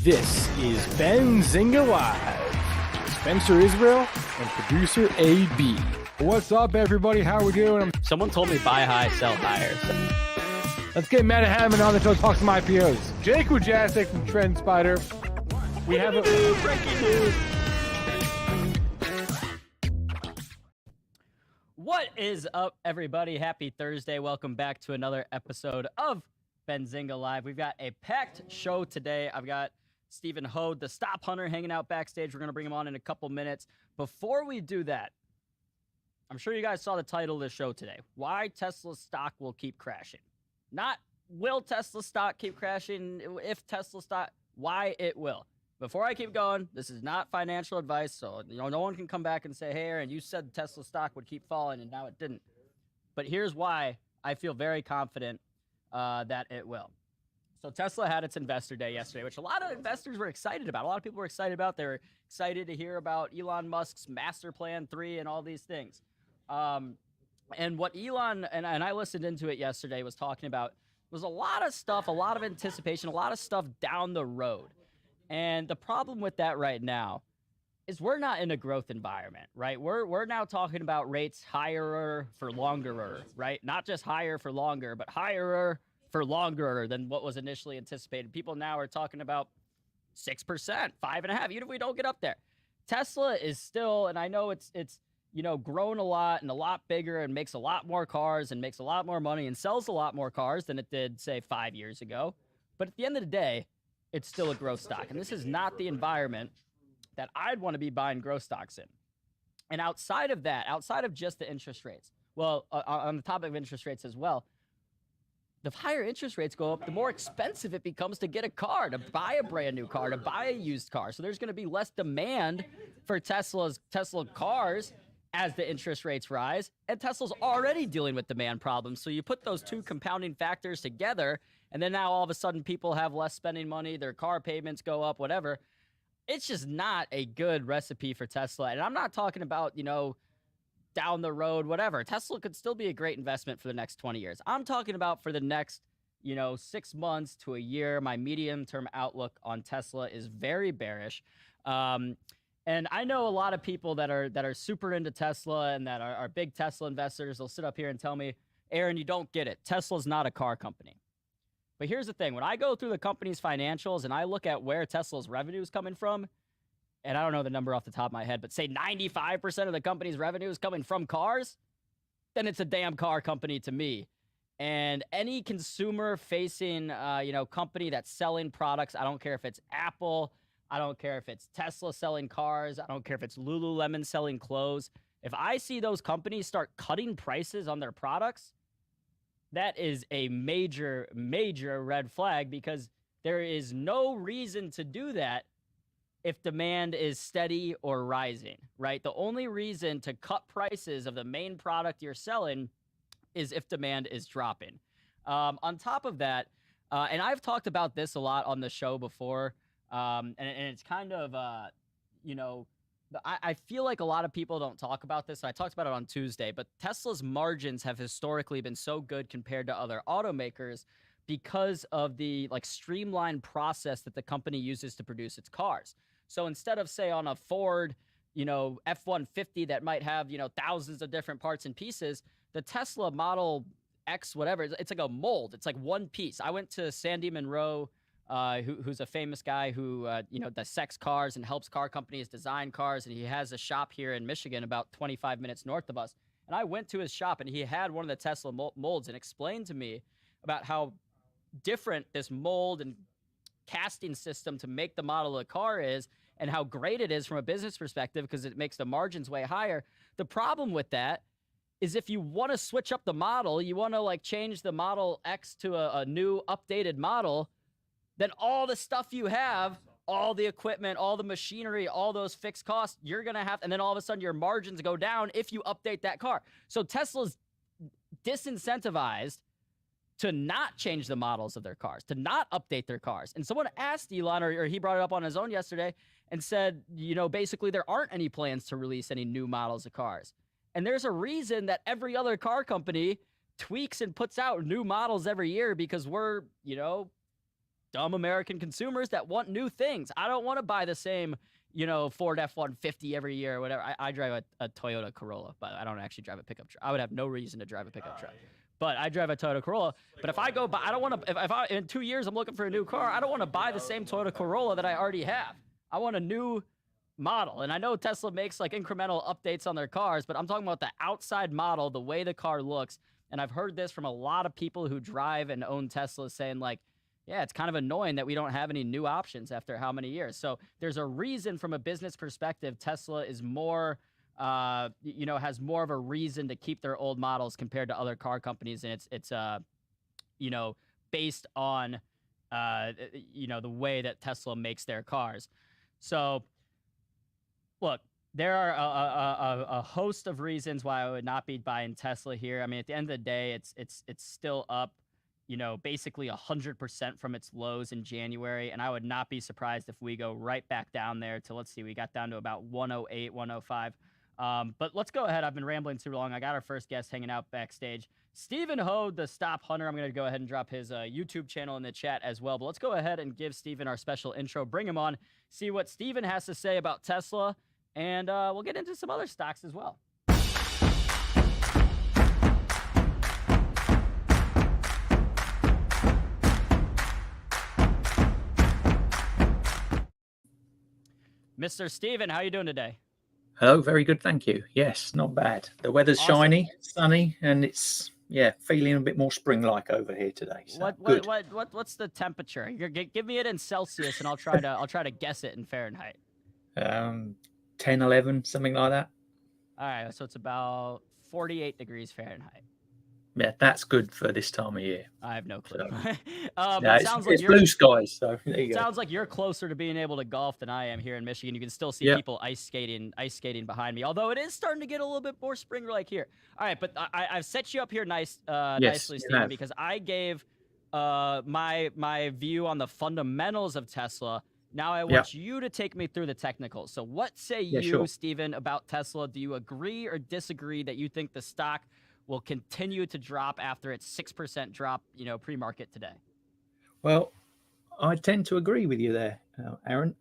This is Benzinga Live with Spencer Israel and producer AB. What's up, everybody? How we doing? Someone told me buy high, sell higher. Let's get Matt Hammond on the show to talk some IPOs. Jake Wojacek from Trend Spider. We have a breaking news. What is up, everybody? Happy Thursday. Welcome back to another episode of Benzinga Live. We've got a packed show today. I've got Stephen Hoad, the Stop Hunter, hanging out backstage. We're going to bring him on in a couple minutes. Before we do that, I'm sure you guys saw the title of the show today. Why Tesla stock will keep crashing. Not will Tesla stock keep crashing, if Tesla stock, why it will. Before I keep going, this is not financial advice, so no one can come back and say, hey, Aaron, you said Tesla stock would keep falling, and now it didn't. But here's why I feel very confident that it will. So Tesla had its investor day yesterday, which a lot of investors were excited about. A lot of people were excited about. They were excited to hear about Elon Musk's Master Plan 3 and all these things. And what Elon, and I listened into it yesterday, was talking about was a lot of stuff, a lot of anticipation, a lot of stuff down the road. And the problem with that right now is we're not in a growth environment, right? We're now talking about rates higher for longer, right? Not just higher for longer, but higher for longer than what was initially anticipated. People now are talking about 6%, 5.5%, even if we don't get up there. Tesla is still, and I know it's grown a lot and a lot bigger and makes a lot more cars and makes a lot more money and sells a lot more cars than it did, say, 5 years ago. But at the end of the day, it's still a growth stock. And this is not the environment that I'd want to be buying growth stocks in. And outside of that, outside of just the interest rates, well, on the topic of interest rates as well, the higher interest rates go up, the more expensive it becomes to get a car, to buy a brand new car, to buy a used car. So there's going to be less demand for Tesla cars as the interest rates rise. And Tesla's already dealing with demand problems. So you put those two compounding factors together, and then now all of a sudden people have less spending money, their car payments go up, whatever. It's just not a good recipe for Tesla. And I'm not talking about, down the road, whatever. Tesla could still be a great investment for the next 20 years. I'm talking about for the next, 6 months to a year. My medium-term outlook on Tesla is very bearish. And I know a lot of people that are super into Tesla and that are big Tesla investors. They'll sit up here and tell me, Aaron, you don't get it. Tesla's not a car company. But here's the thing. When I go through the company's financials and I look at where Tesla's revenue is coming from, and I don't know the number off the top of my head, but say 95% of the company's revenue is coming from cars, then it's a damn car company to me. And any consumer-facing, company that's selling products, I don't care if it's Apple, I don't care if it's Tesla selling cars, I don't care if it's Lululemon selling clothes. If I see those companies start cutting prices on their products, that is a major, major red flag, because there is no reason to do that if demand is steady or rising, right? The only reason to cut prices of the main product you're selling is if demand is dropping. On top of that, and I've talked about this a lot on the show before, and it's kind of, I feel like a lot of people don't talk about this. I talked about it on Tuesday, but Tesla's margins have historically been so good compared to other automakers because of the streamlined process that the company uses to produce its cars. So instead of, say, on a Ford, F-150 that might have, thousands of different parts and pieces, the Tesla Model X, whatever, it's like a mold. It's like one piece. I went to Sandy Monroe, who's a famous guy who, dissects cars and helps car companies design cars. And he has a shop here in Michigan about 25 minutes north of us. And I went to his shop and he had one of the Tesla molds and explained to me about how different this mold and casting system to make the model of the car is, and how great it is from a business perspective because it makes the margins way higher. The problem with that is if you want to switch up the model, you want to change the Model X to a new updated model, then all the stuff you have, all the equipment, all the machinery, all those fixed costs, you're going to have, and then all of a sudden your margins go down if you update that car. So Tesla's disincentivized to not change the models of their cars, to not update their cars. And someone asked Elon, or he brought it up on his own yesterday, and said, basically there aren't any plans to release any new models of cars. And there's a reason that every other car company tweaks and puts out new models every year, because we're, dumb American consumers that want new things. I don't want to buy the same, Ford F-150 every year or whatever. I drive a Toyota Corolla, but I don't actually drive a pickup truck. I would have no reason to drive a pickup truck. But I drive a Toyota Corolla. But if I go buy, I don't want to, if I, in 2 years, I'm looking for a new car, I don't want to buy the same Toyota Corolla that I already have. I want a new model. And I know Tesla makes like incremental updates on their cars, but I'm talking about the outside model, the way the car looks. And I've heard this from a lot of people who drive and own Teslas saying like, yeah, it's kind of annoying that we don't have any new options after how many years. So there's a reason from a business perspective, Tesla is more, has more of a reason to keep their old models compared to other car companies. And it's based on, the way that Tesla makes their cars. So look, there are a host of reasons why I would not be buying Tesla here. I mean, at the end of the day, it's still up, basically 100% from its lows in January. And I would not be surprised if we go right back down there to, let's see, we got down to about 108, 105. But let's go ahead. I've been rambling too long. I got our first guest hanging out backstage. Stephen Hoad, the Stop Hunter. I'm going to go ahead and drop his YouTube channel in the chat as well. But let's go ahead and give Stephen our special intro. Bring him on, see what Stephen has to say about Tesla. And we'll get into some other stocks as well. Mr. Stephen, how are you doing today? Hello, very good, thank you. Yes, not bad. The weather's Awesome. shiny, sunny, and it's feeling a bit more spring-like over here today. So What's the temperature? Give me it in Celsius, and I'll try to guess it in Fahrenheit. 10, 11, something like that. All right, so it's about 48 degrees Fahrenheit. Yeah, that's good for this time of year. I have no clue. So, It sounds like it's blue skies, so there you go. Sounds like you're closer to being able to golf than I am here in Michigan. You can still see people ice skating behind me, although it is starting to get a little bit more spring-like here. All right, but I've set you up here nicely, Stephen, because I gave my view on the fundamentals of Tesla. Now I want you to take me through the technicals. So what say you, Stephen, about Tesla? Do you agree or disagree that you think the stock will continue to drop after its 6% drop, pre-market today? Well, I tend to agree with you there, Aaron.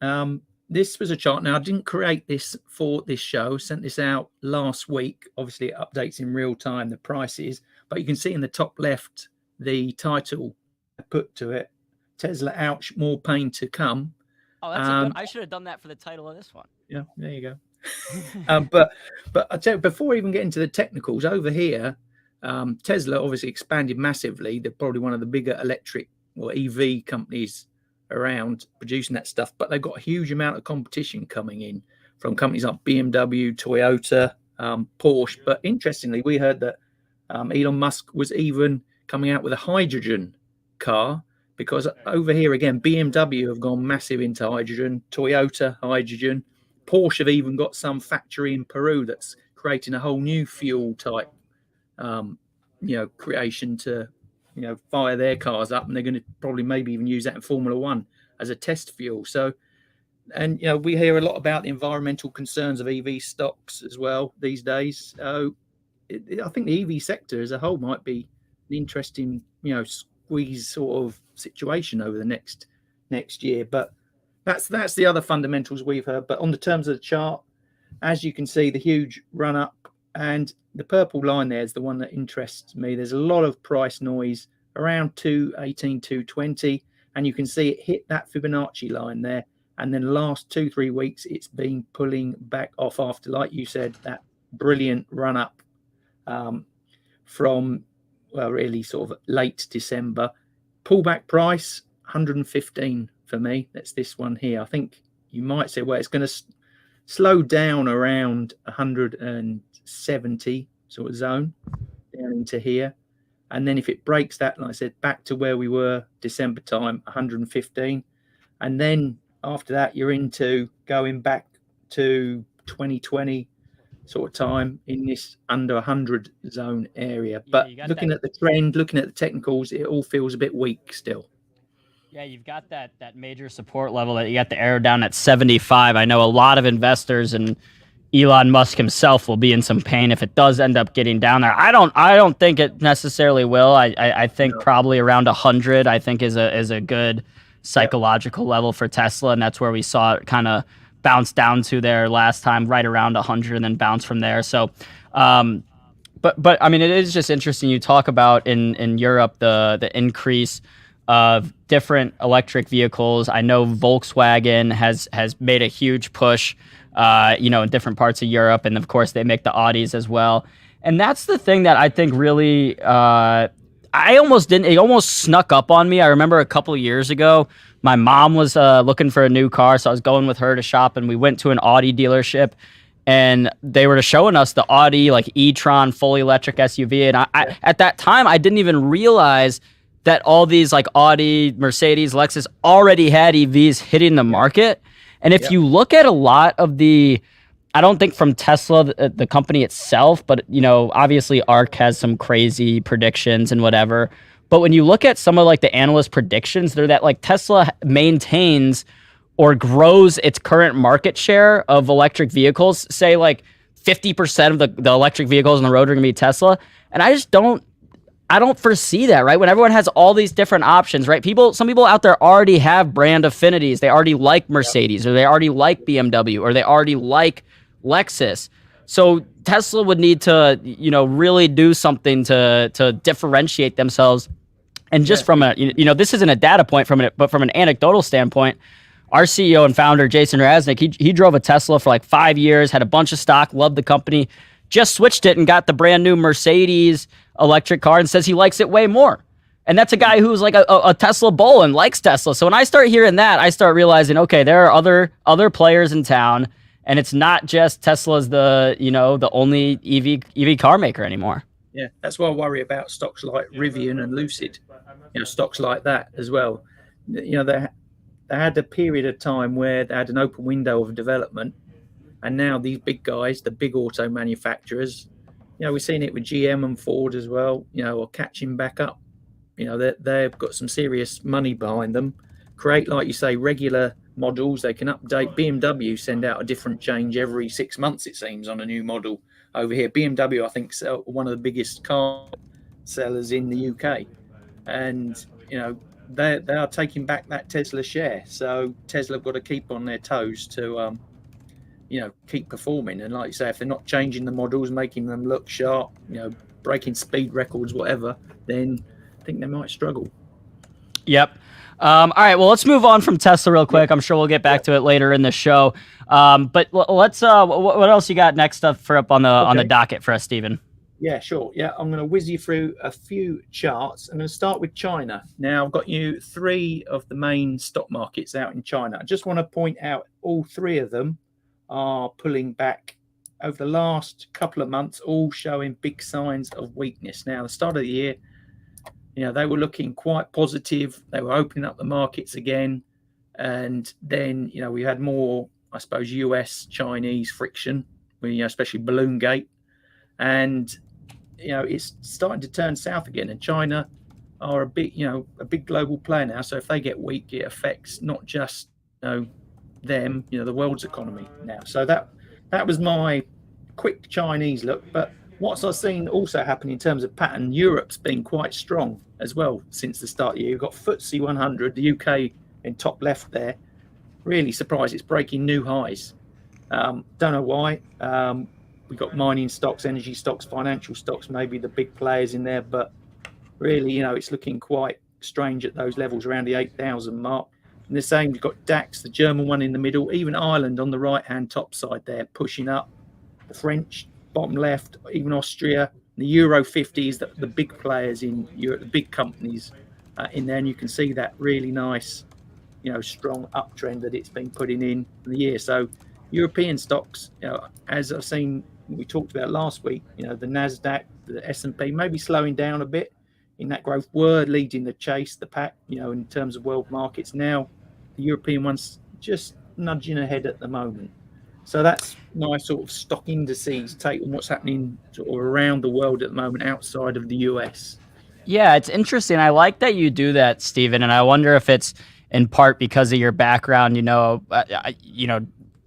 This was a chart. Now, I didn't create this for this show. Sent this out last week. Obviously, it updates in real time, the prices. But you can see in the top left, the title I put to it, Tesla, ouch, more pain to come. Oh, that's I should have done that for the title of this one. Yeah, there you go. But I tell you, before we even get into the technicals, over here, Tesla obviously expanded massively. They're probably one of the bigger electric or EV companies around producing that stuff. But they've got a huge amount of competition coming in from companies like BMW, Toyota, Porsche. But interestingly, we heard that Elon Musk was even coming out with a hydrogen car. Because over here, again, BMW have gone massive into hydrogen, Toyota, hydrogen. Porsche have even got some factory in Peru that's creating a whole new fuel type, creation to, fire their cars up. And they're going to probably maybe even use that in Formula One as a test fuel. So, and, we hear a lot about the environmental concerns of EV stocks as well these days. So I think the EV sector as a whole might be an interesting, squeeze sort of situation over the next year. But that's the other fundamentals we've heard. But on the terms of the chart, as you can see, the huge run up, and the purple line there is the one that interests me. There's a lot of price noise around 218, 220, and you can see it hit that Fibonacci line there. And then the last 2-3 weeks, it's been pulling back off after, like you said, that brilliant run up from really sort of late December. Pullback price 115 for me. That's this one here. I think you might say, well, it's going to slow down around 170 sort of zone down into here. And then if it breaks that, like I said, back to where we were December time, 115. And then after that, you're into going back to 2020 sort of time in this under 100 zone area. But looking at the trend, looking at the technicals, it all feels a bit weak still. Yeah, you've got that major support level that you got the arrow down at 75. I know a lot of investors and Elon Musk himself will be in some pain if it does end up getting down there. I don't think it necessarily will. I think probably around 100 I think is a good psychological level for Tesla, and that's where we saw it kind of bounce down to there last time, right around 100, and then bounce from there. So, but I mean, it is just interesting. You talk about in Europe the increase of different electric vehicles. I know Volkswagen has made a huge push, in different parts of Europe, and of course they make the Audis as well. And that's the thing that I think really, it almost snuck up on me. I remember a couple of years ago, my mom was looking for a new car, so I was going with her to shop, and we went to an Audi dealership, and they were showing us the Audi like e-tron fully electric SUV. And I at that time, I didn't even realize that all these like Audi, Mercedes, Lexus already had EVs hitting the market. And if you look at a lot of I don't think from Tesla, the company itself, but, obviously ARK has some crazy predictions and whatever. But when you look at some of like the analyst predictions, they're that like Tesla maintains or grows its current market share of electric vehicles, say like 50% of the electric vehicles on the road are going to be Tesla. And I don't foresee that, right? When everyone has all these different options, right? Some people out there already have brand affinities. They already like Mercedes, or they already like BMW, or they already like Lexus. So Tesla would need to, really do something to differentiate themselves. And just from this isn't a data point but from an anecdotal standpoint, our CEO and founder, Jason Raznick, he drove a Tesla for like 5 years, had a bunch of stock, loved the company, just switched it and got the brand new Mercedes electric car and says he likes it way more. And that's a guy who's like a Tesla bull and likes Tesla. So when I start hearing that, I start realizing, okay, there are other players in town, and it's not just Tesla's the only EV car maker anymore. Yeah, that's why I worry about stocks like Rivian and Lucid, stocks like that as well. They had a period of time where they had an open window of development, and now these big guys, the big auto manufacturers, we've seen it with GM and Ford as well, are catching back up. They've got some serious money behind them. Create, like you say, regular models. They can update. BMW send out a different change every 6 months, it seems, on a new model over here. BMW, I think, one of the biggest car sellers in the UK. And, they are taking back that Tesla share. So Tesla have got to keep on their toes to, keep performing. And like you say, if they're not changing the models, making them look sharp, breaking speed records, whatever, then I think they might struggle. Yep. All right, well, let's move on from Tesla real quick. I'm sure we'll get back to it later in the show. But let's. What else you got next up on the docket for us, Stephen? Yeah, sure. Yeah, I'm going to whiz you through a few charts. I'm going to start with China. Now, I've got you 3 of the main stock markets out in China. I just want to point out all 3 of them are pulling back over the last couple of months, all showing big signs of weakness. Now, the start of the year, they were looking quite positive. They were opening up the markets again. And then, we had more, I suppose, US-Chinese friction, especially Balloon Gate. And, it's starting to turn south again. And China are a big global player now. So if they get weak, it affects not just, them, the world's economy now. So that was my quick Chinese look. But what I've seen also happen in terms of pattern, Europe's been quite strong as well since the start of the year. You've got FTSE 100, the UK in top left there. Really surprised it's breaking new highs. Don't know why. We've got mining stocks, energy stocks, financial stocks, maybe the big players in there. But really, it's looking quite strange at those levels around the 8,000 mark. And the same, you've got DAX, the German one in the middle, even Ireland on the right-hand top side there, pushing up. The French, bottom left, even Austria. The Euro 50 is the big players in Europe, the big companies in there. And you can see that really nice, strong uptrend that it's been putting in the year. So European stocks, as I've seen, we talked about last week, the NASDAQ, the S&P, maybe slowing down a bit in that growth, were leading the chase, the pack, in terms of world markets. Now, the European ones just nudging ahead at the moment. So that's my sort of stock indices take on what's happening sort of around the world at the moment outside of the US. Yeah, it's interesting. I like that you do that, Stephen, and I wonder if it's in part because of your background,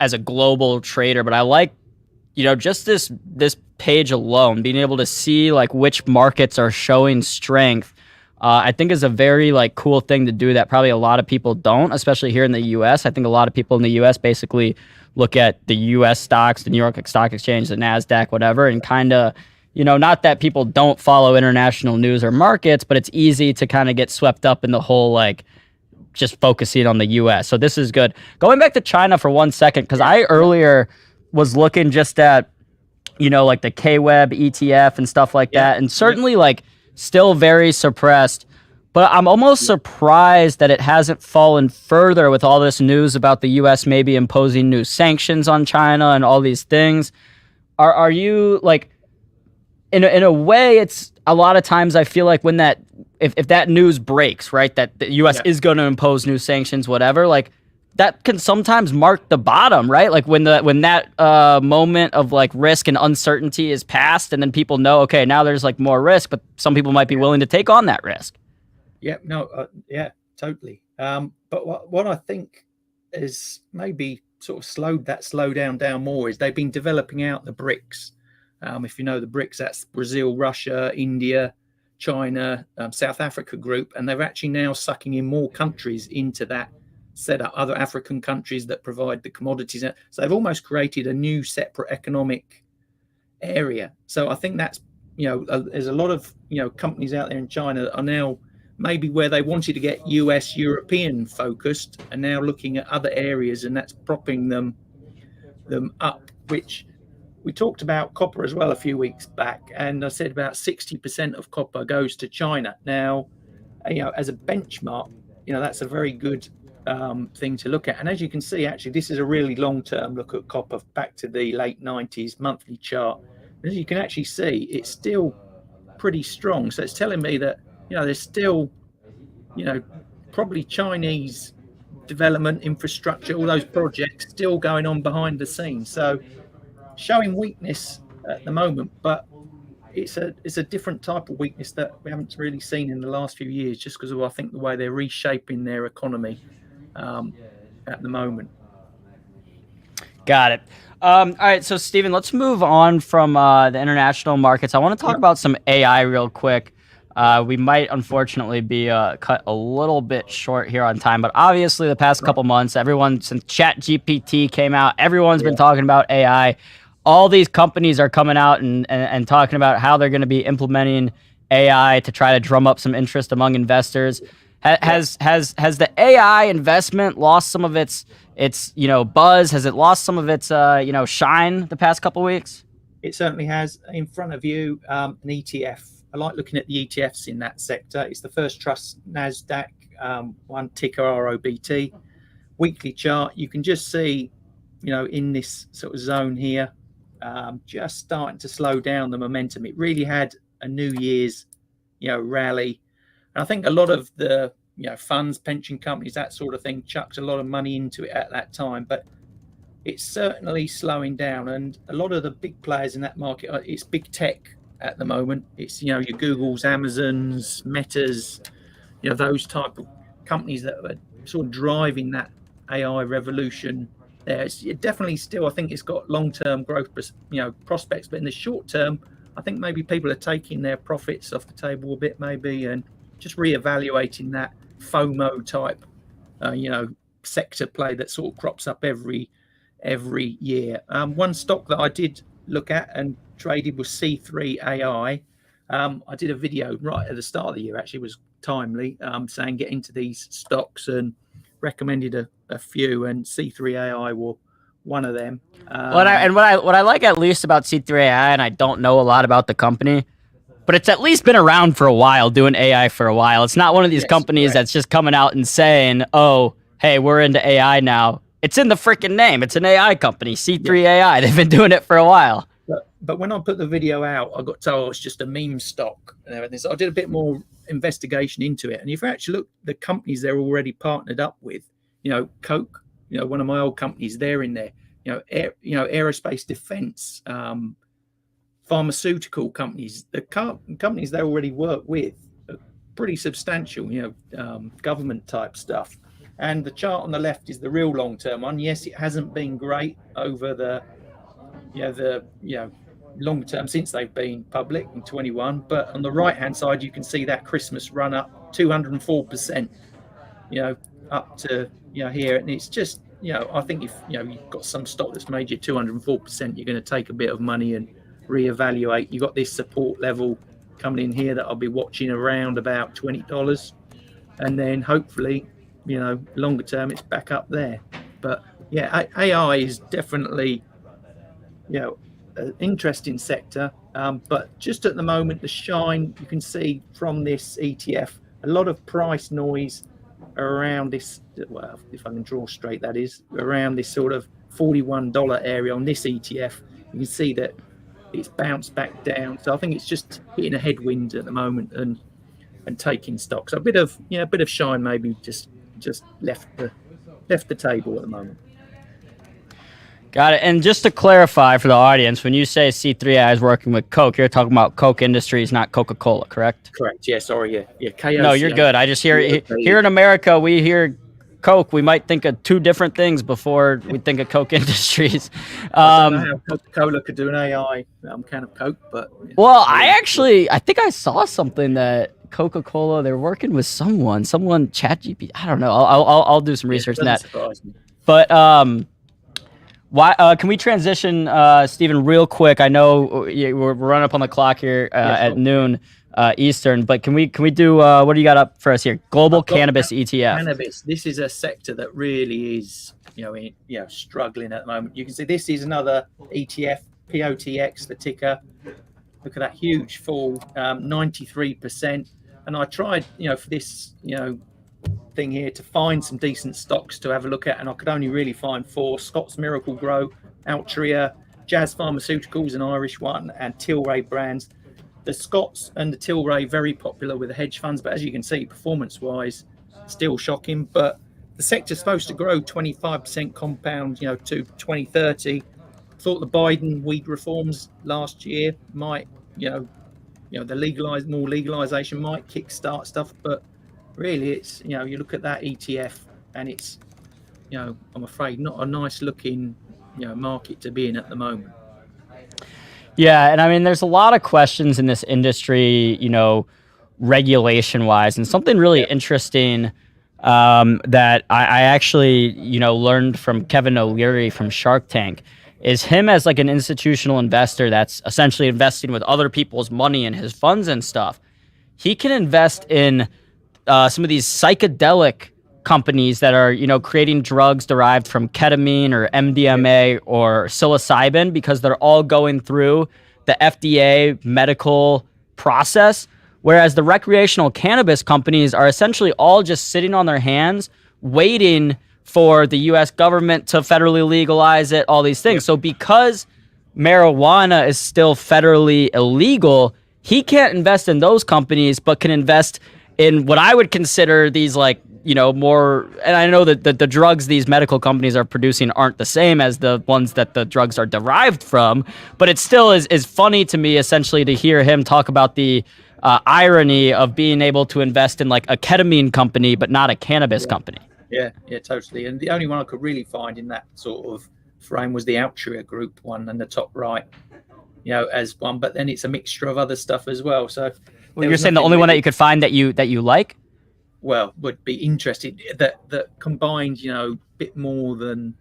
as a global trader. But I like, just this page alone, being able to see like which markets are showing strength I think is a very like cool thing to do that probably a lot of people don't, especially here in the US. I think a lot of people in the US basically look at the US stocks, the New York Stock Exchange, the NASDAQ, whatever, and kind of, not that people don't follow international news or markets, but it's easy to kind of get swept up in the whole like just focusing on the US. So this is good. Going back to China for 1 second, because I earlier was looking just at, like the K-Web ETF and stuff like that. And certainly like still very suppressed, but I'm almost surprised that it hasn't fallen further with all this news about the US maybe imposing new sanctions on China and all these things. Are you like, in a way, it's a lot of times I feel like when that, if that news breaks, right, that the US is going to impose new sanctions, whatever, like that can sometimes mark the bottom, right? Like when that moment of like risk and uncertainty is past, and then people know, okay, now there's like more risk, but some people might be willing to take on that risk. Yeah, no, totally. But what I think is maybe sort of slowed down more is they've been developing out the BRICS. If you know the BRICS, that's Brazil, Russia, India, China, South Africa group, and they're actually now sucking in more countries into that set up, other African countries that provide the commodities. So they've almost created a new separate economic area. So I think that's, there's a lot of, companies out there in China that are now maybe where they wanted to get US, European focused, and now looking at other areas, and that's propping them up, which we talked about copper as well a few weeks back. And I said about 60% of copper goes to China. Now, as a benchmark, that's a very good thing to look at. And as you can see, actually, this is a really long-term look at copper back to the late 90s monthly chart. As you can actually see, it's still pretty strong. So it's telling me that, there's still, probably Chinese development infrastructure, all those projects still going on behind the scenes. So showing weakness at the moment, but it's a different type of weakness that we haven't really seen in the last few years, just because of, I think, the way they're reshaping their economy at the moment. Got it. All right, so Stephen, let's move on from the international markets. I want to talk about some AI real quick. We might unfortunately be cut a little bit short here on time, but obviously the past couple months, since ChatGPT came out, everyone's been talking about AI. All these companies are coming out and talking about how they're going to be implementing AI to try to drum up some interest among investors. Has the AI investment lost some of its buzz? Has it lost some of its shine the past couple weeks? It certainly has. In front of you, an ETF. I like looking at the ETFs in that sector. It's the First Trust NASDAQ, one ticker ROBT. Weekly chart, you can just see, in this sort of zone here, just starting to slow down the momentum. It really had a New Year's, rally. And I think a lot of the, funds, pension companies, that sort of thing, chucked a lot of money into it at that time. But it's certainly slowing down. And a lot of the big players in that market, it's big tech at the moment. It's, your Googles, Amazons, Metas, those type of companies that are sort of driving that AI revolution there. It's definitely still, I think it's got long-term growth, prospects. But in the short term, I think maybe people are taking their profits off the table a bit, maybe, and just reevaluating that FOMO type, sector play that sort of crops up every year. One stock that I did look at and traded was C3 AI. I did a video right at the start of the year, actually, was timely, saying get into these stocks, and recommended a few, and C3 AI were one of them. What I like at least about C3 AI, and I don't know a lot about the company, but it's at least been around for a while, doing AI for a while. It's not one of these companies that's just coming out and saying, oh, hey, we're into AI now. It's in the freaking name. It's an AI company, C3 AI. They've been doing it for a while. But when I put the video out, I got told it's just a meme stock and everything. So I did a bit more investigation into it. And if you actually look at the companies they're already partnered up with, Coke, one of my old companies, they're in there. Aerospace defense, pharmaceutical companies, the companies they already work with are pretty substantial, government type stuff. And the chart on the left is the real long-term one. Yes, it hasn't been great over the long term since they've been public in 21. But on the right hand side, you can see that Christmas run up 204%, up to, here. And it's just, I think if, you've got some stock that's made you 204%, you're going to take a bit of money and reevaluate. You've got this support level coming in here that I'll be watching around about $20. And then hopefully, longer term, it's back up there. But yeah, AI is definitely, an interesting sector. But just at the moment, the shine, you can see from this ETF, a lot of price noise around this, well, if I can draw straight, that is, around this sort of $41 area on this ETF. You can see that it's bounced back down. So I think it's just hitting a headwind at the moment and taking stock. So a bit of shine maybe just left the table at the moment. Got it. And just to clarify for the audience, when you say C3I is working with Coke, you're talking about Coke Industries, not Coca-Cola, correct? Correct. Yeah. Sorry. Yeah. KOC. No, you're good. I just hear here in America, we hear Coke. We might think of two different things before we think of Coke Industries. I don't know how Coca-Cola could do an AI can of Coke, but well, I think I saw something that Coca-Cola, they're working with someone ChatGPT. I don't know. I'll do some research on that. But why can we transition, Stephen, real quick? I know we're running up on the clock here at noon Eastern, but can we do what do you got up for us here? Global Cannabis ETF. Cannabis. This is a sector that really is struggling at the moment. You can see this is another ETF, POTX, the ticker. Look at that huge fall, 93%. And I tried, for this, thing here to find some decent stocks to have a look at, and I could only really find 4: Scott's Miracle Grow, Altria, Jazz Pharmaceuticals, an Irish one, and Tilray Brands. The Scott's and the Tilray very popular with the hedge funds, but as you can see, performance-wise, still shocking. But the sector's supposed to grow 25% compound, to 2030. Thought the Biden weed reforms last year might, the legalization might kickstart stuff, but really it's, you look at that ETF and it's, I'm afraid not a nice looking, market to be in at the moment. Yeah, and I mean, there's a lot of questions in this industry, regulation wise, and something really interesting that I actually, learned from Kevin O'Leary from Shark Tank is him as like an institutional investor that's essentially investing with other people's money in his funds and stuff. He can invest in some of these psychedelic companies that are, creating drugs derived from ketamine or MDMA or psilocybin because they're all going through the FDA medical process. Whereas the recreational cannabis companies are essentially all just sitting on their hands, waiting for the U.S. government to federally legalize it, all these things. So because marijuana is still federally illegal, he can't invest in those companies, but can invest in what I would consider these more, and I know that the drugs these medical companies are producing aren't the same as the ones that the drugs are derived from, but it still is funny to me essentially to hear him talk about the irony of being able to invest in like a ketamine company, but not a cannabis company. Yeah, totally. And the only one I could really find in that sort of frame was the Altria Group one and the top right, as one, but then it's a mixture of other stuff as well. So you're saying the only one that you could find that you like? Well, would be interested that combined, bit more than,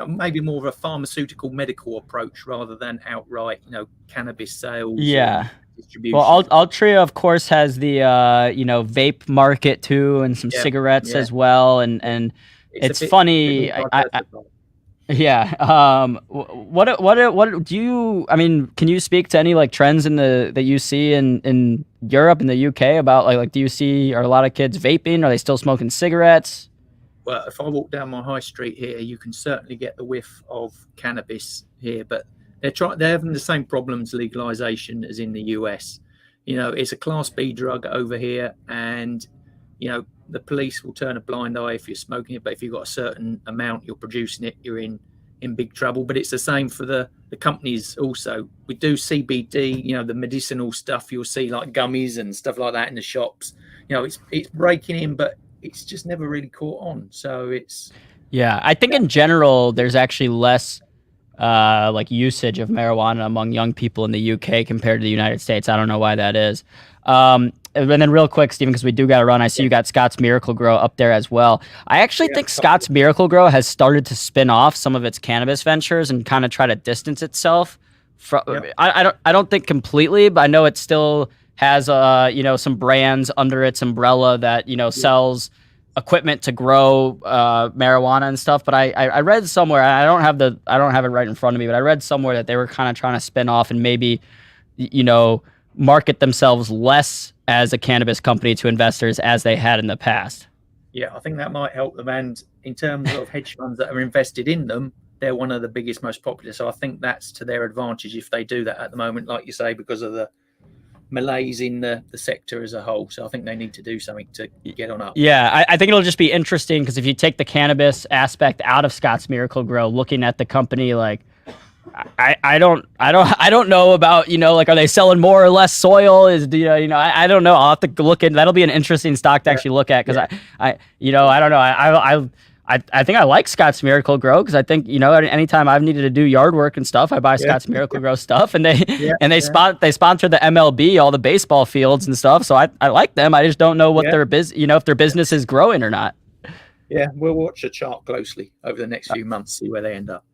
maybe more of a pharmaceutical medical approach rather than outright, cannabis sales. Yeah. Distribution. Well, Altria, of course, has the, vape market too, and some cigarettes as well. And it's funny. Yeah. What do you, I mean, can you speak to any like trends that you see in Europe and the UK about like, do you see, are a lot of kids vaping? Are they still smoking cigarettes? Well, if I walk down my high street here, you can certainly get the whiff of cannabis here, but they're having the same problems legalization as in the US. It's a Class B drug over here, and, the police will turn a blind eye if you're smoking it, but if you've got a certain amount, you're producing it, you're in big trouble. But it's the same for the companies also. We do CBD, the medicinal stuff, you'll see like gummies and stuff like that in the shops. It's breaking in, but it's just never really caught on. So it's... Yeah, I think in general, there's actually less like usage of marijuana among young people in the UK compared to the United States. I don't know why that is. And then real quick, Stephen, because we do got to run. I see you got Scott's Miracle Grow up there as well. I actually think Scott's Miracle Grow has started to spin off some of its cannabis ventures and kind of try to distance itself from. I don't think completely, but I know it still has some brands under its umbrella that sells equipment to grow marijuana and stuff. But I read somewhere, I don't have it right in front of me, but I read somewhere that they were kind of trying to spin off and maybe market themselves less as a cannabis company to investors as they had in the past. Yeah, I think that might help them. And in terms of hedge funds that are invested in them, they're one of the biggest, most popular. So I think that's to their advantage if they do that at the moment, like you say, because of the malaise in the sector as a whole. So I think they need to do something to get on up. Yeah, I think it'll just be interesting because if you take the cannabis aspect out of Scott's Miracle Grow, looking at the company, like I don't know about, like, are they selling more or less soil? I don't know. I'll have to look at. That'll be an interesting stock to actually look at because I don't know. I think I like Scott's Miracle Grow because I think, anytime I've needed to do yard work and stuff, I buy Scott's Miracle Grow stuff, and they sponsor the MLB, all the baseball fields and stuff. So I like them. I just don't know what their if their business is growing or not. Yeah, we'll watch the chart closely over the next few months, see where they end up.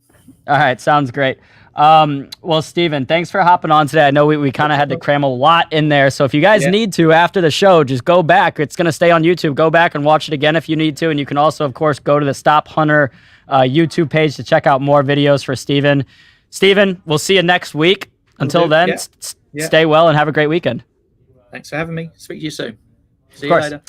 All right, sounds great. Well, Stephen, thanks for hopping on today. I know we kind of had to cram a lot in there. So if you guys need to, after the show, just go back. It's going to stay on YouTube. Go back and watch it again if you need to. And you can also, of course, go to the Stop Hunter YouTube page to check out more videos for Stephen. Stephen, we'll see you next week. Until then, stay well and have a great weekend. Thanks for having me. Speak to you soon. See you later.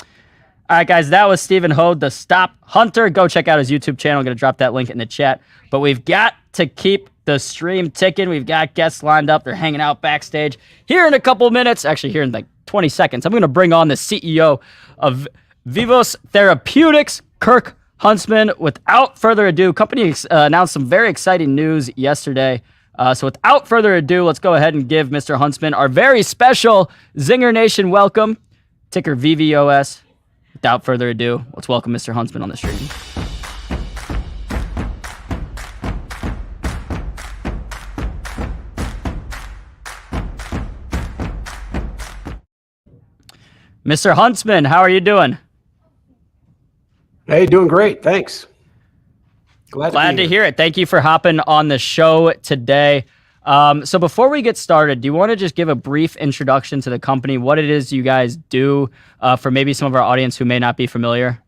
All right, guys, that was Stephen Hoad, the Stop Hunter. Go check out his YouTube channel. I'm going to drop that link in the chat. But we've got to keep the stream ticking. We've got guests lined up. They're hanging out backstage. Here in a couple minutes, actually here in like 20 seconds, I'm going to bring on the CEO of Vivos Therapeutics, Kirk Huntsman. Without further ado, company announced some very exciting news yesterday. So without further ado, let's go ahead and give Mr. Huntsman our very special Zinger Nation welcome, ticker VVOS. Without further ado, let's welcome Mr. Huntsman on the stream. Mr. Huntsman, how are you doing? Hey, doing great. Thanks. Glad to hear it. Thank you for hopping on the show today. So before we get started, do you want to just give a brief introduction to the company, what it is you guys do for maybe some of our audience who may not be familiar?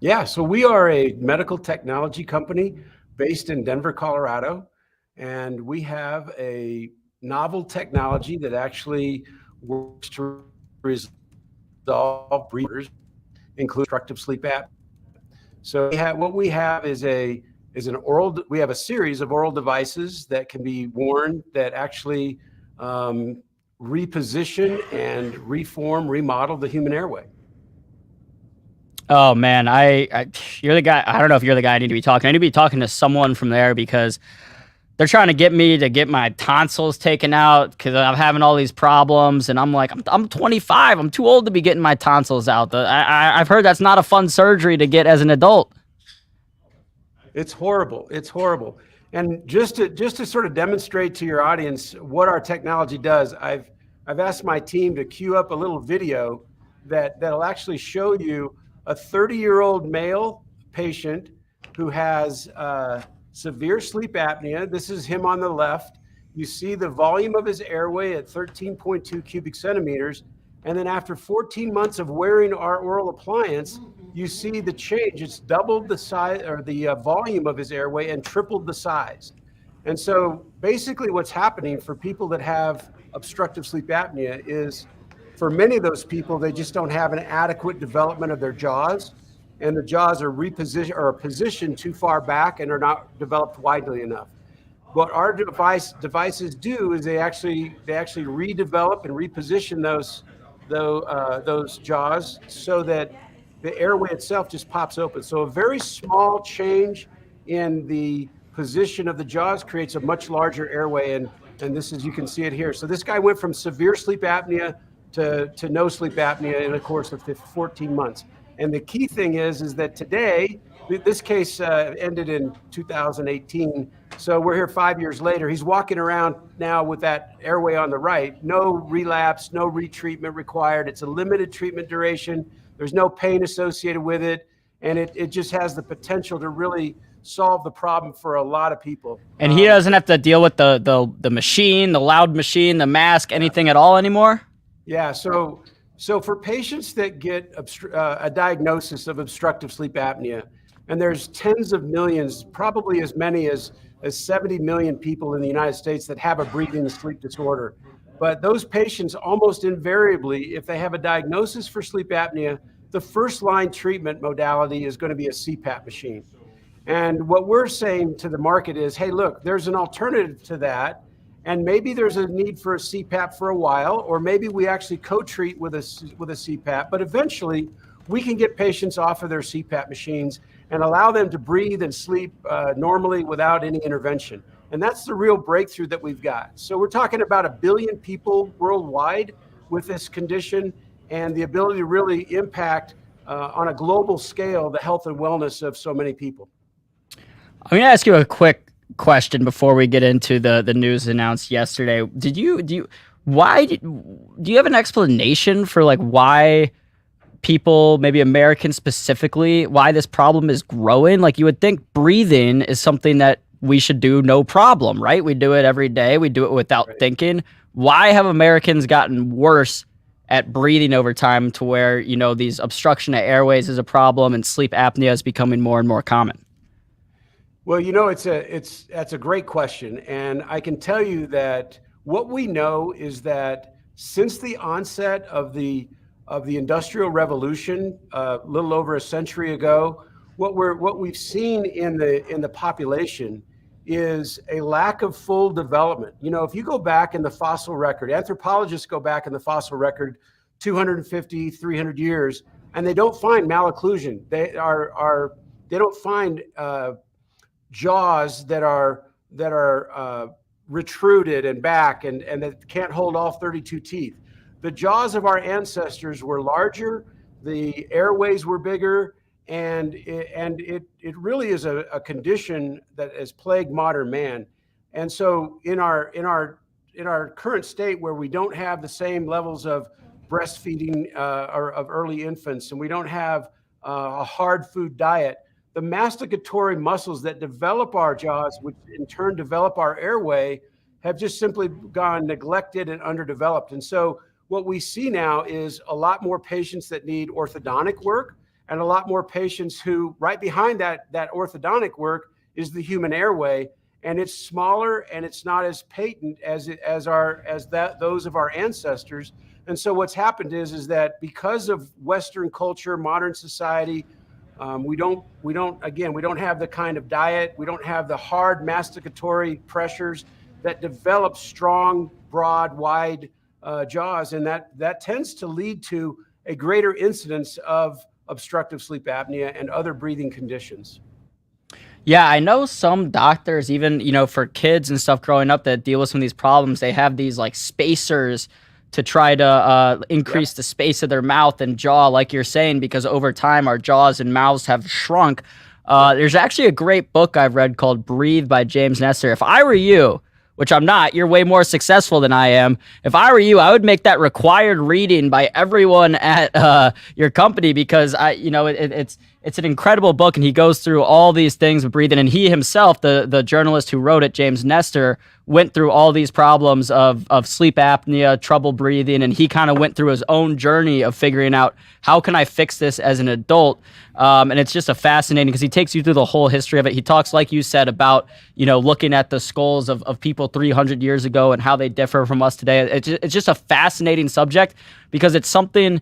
Yeah, so we are a medical technology company based in Denver, Colorado, and we have a novel technology that actually works to resolve breathers, including obstructive sleep apnea. So what we have is we have a series of oral devices that can be worn that actually reposition and remodel the human airway. Oh man, you're the guy. I don't know if you're the guy I need to be talking. I need to be talking to someone from there because they're trying to get me to get my tonsils taken out because I'm having all these problems. And I'm like, I'm 25. I'm too old to be getting my tonsils out. I've heard that's not a fun surgery to get as an adult. It's horrible. It's horrible. And just to sort of demonstrate to your audience what our technology does, I've asked my team to queue up a little video that'll actually show you a 30-year-old male patient who has severe sleep apnea. This is him on the left. You see the volume of his airway at 13.2 cubic centimeters. And then after 14 months of wearing our oral appliance, you see the change. It's doubled the size or the volume of his airway and tripled the size. And so basically what's happening for people that have obstructive sleep apnea is for many of those people, they just don't have an adequate development of their jaws, and the jaws are positioned too far back and are not developed widely enough. What our devices do is they actually redevelop and reposition those jaws so that the airway itself just pops open. So a very small change in the position of the jaws creates a much larger airway, and this is, you can see it here. So this guy went from severe sleep apnea to no sleep apnea in a course of 14 months. And the key thing is that today, this case ended in 2018. So we're here 5 years later. He's walking around now with that airway on the right. No relapse, no retreatment required. It's a limited treatment duration. There's no pain associated with it. And it just has the potential to really solve the problem for a lot of people. And he doesn't have to deal with the machine, the loud machine, the mask, anything at all anymore? Yeah, so for patients that get a diagnosis of obstructive sleep apnea, and there's tens of millions, probably as many as 70 million people in the United States that have a breathing and sleep disorder. But those patients almost invariably, if they have a diagnosis for sleep apnea, the first line treatment modality is going to be a CPAP machine. And what we're saying to the market is, hey, look, there's an alternative to that. And maybe there's a need for a CPAP for a while, or maybe we actually co-treat with a CPAP, but eventually we can get patients off of their CPAP machines and allow them to breathe and sleep normally without any intervention. And that's the real breakthrough that we've got. So we're talking about 1 billion people worldwide with this condition and the ability to really impact on a global scale the health and wellness of so many people. I'm going to ask you a quick question before we get into the news announced yesterday. Do you have an explanation for like why people, maybe Americans specifically, why this problem is growing? Like, you would think breathing is something that we should do no problem, right? We do it every day. We do it without thinking. Why have Americans gotten worse at breathing over time to where, you know, these obstruction of airways is a problem and sleep apnea is becoming more and more common? Well, you know, that's a great question. And I can tell you that what we know is that since the onset of the Industrial Revolution, a little over a century ago, what we've seen in the population is a lack of full development. You know, if you go back in the fossil record, anthropologists go back in the fossil record 250, 300 years, and they don't find malocclusion. They don't find jaws that are retruded and back and that can't hold all 32 teeth. The jaws of our ancestors were larger, the airways were bigger, and it really is a condition that has plagued modern man. And so in our current state, where we don't have the same levels of breastfeeding or of early infants, and we don't have a hard food diet, the masticatory muscles that develop our jaws, which in turn develop our airway, have just simply gone neglected and underdeveloped. And so what we see now is a lot more patients that need orthodontic work, and a lot more patients who, right behind that orthodontic work, is the human airway, and it's smaller and it's not as patent as those of our ancestors. And so what's happened is that because of Western culture, modern society, we don't have the kind of diet, we don't have the hard masticatory pressures that develop strong, broad, wide jaws, and that tends to lead to a greater incidence of obstructive sleep apnea and other breathing conditions. Yeah, I know some doctors, even, you know, for kids and stuff growing up that deal with some of these problems, they have these like spacers to try to increase the space of their mouth and jaw, like you're saying, because over time our jaws and mouths have shrunk. There's actually a great book I've read called Breathe by James Nestor. If I were you, which I'm not, you're way more successful than I am. If I were you, I would make that required reading by everyone at your company, because it's an incredible book, and he goes through all these things with breathing. And he himself, the journalist who wrote it, James Nestor, went through all these problems of sleep apnea, trouble breathing, and he kind of went through his own journey of figuring out, how can I fix this as an adult? And it's just a fascinating, because he takes you through the whole history of it. He talks, like you said, about, you know, looking at the skulls of people 300 years ago and how they differ from us today. It's just a fascinating subject, because it's something,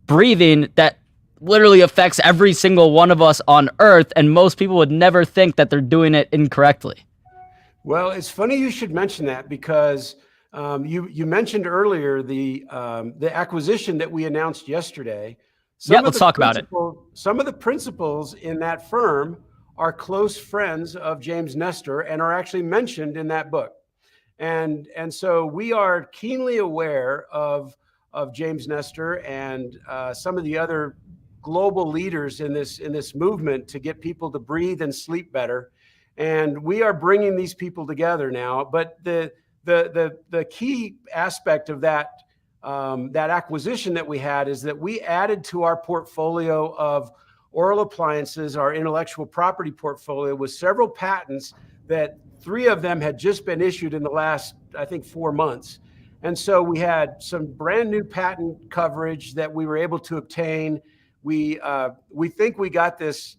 breathing, that literally affects every single one of us on earth, and most people would never think that they're doing it incorrectly. Well, it's funny you should mention that, because you mentioned earlier the acquisition that we announced yesterday. Let's talk about it. Some of the principals in that firm are close friends of James Nestor and are actually mentioned in that book. And so we are keenly aware of James Nestor and some of the other global leaders in this movement to get people to breathe and sleep better. And we are bringing these people together now. But the key aspect of that acquisition that we had is that we added to our portfolio of oral appliances, our intellectual property portfolio, with several patents that 3 of them had just been issued in the last, I think, 4 months. And so we had some brand new patent coverage that we were able to obtain. We think we got this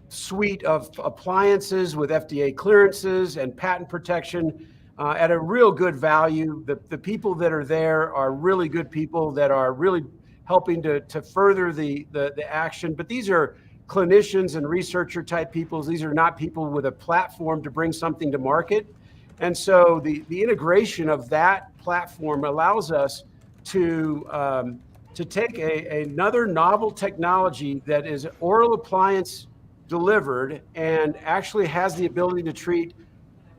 suite of appliances with FDA clearances and patent protection at a real good value. The people that are there are really good people that are really helping to further the action. But these are clinicians and researcher type people. These are not people with a platform to bring something to market. And so the integration of that platform allows us to take another novel technology that is oral appliance delivered and actually has the ability to treat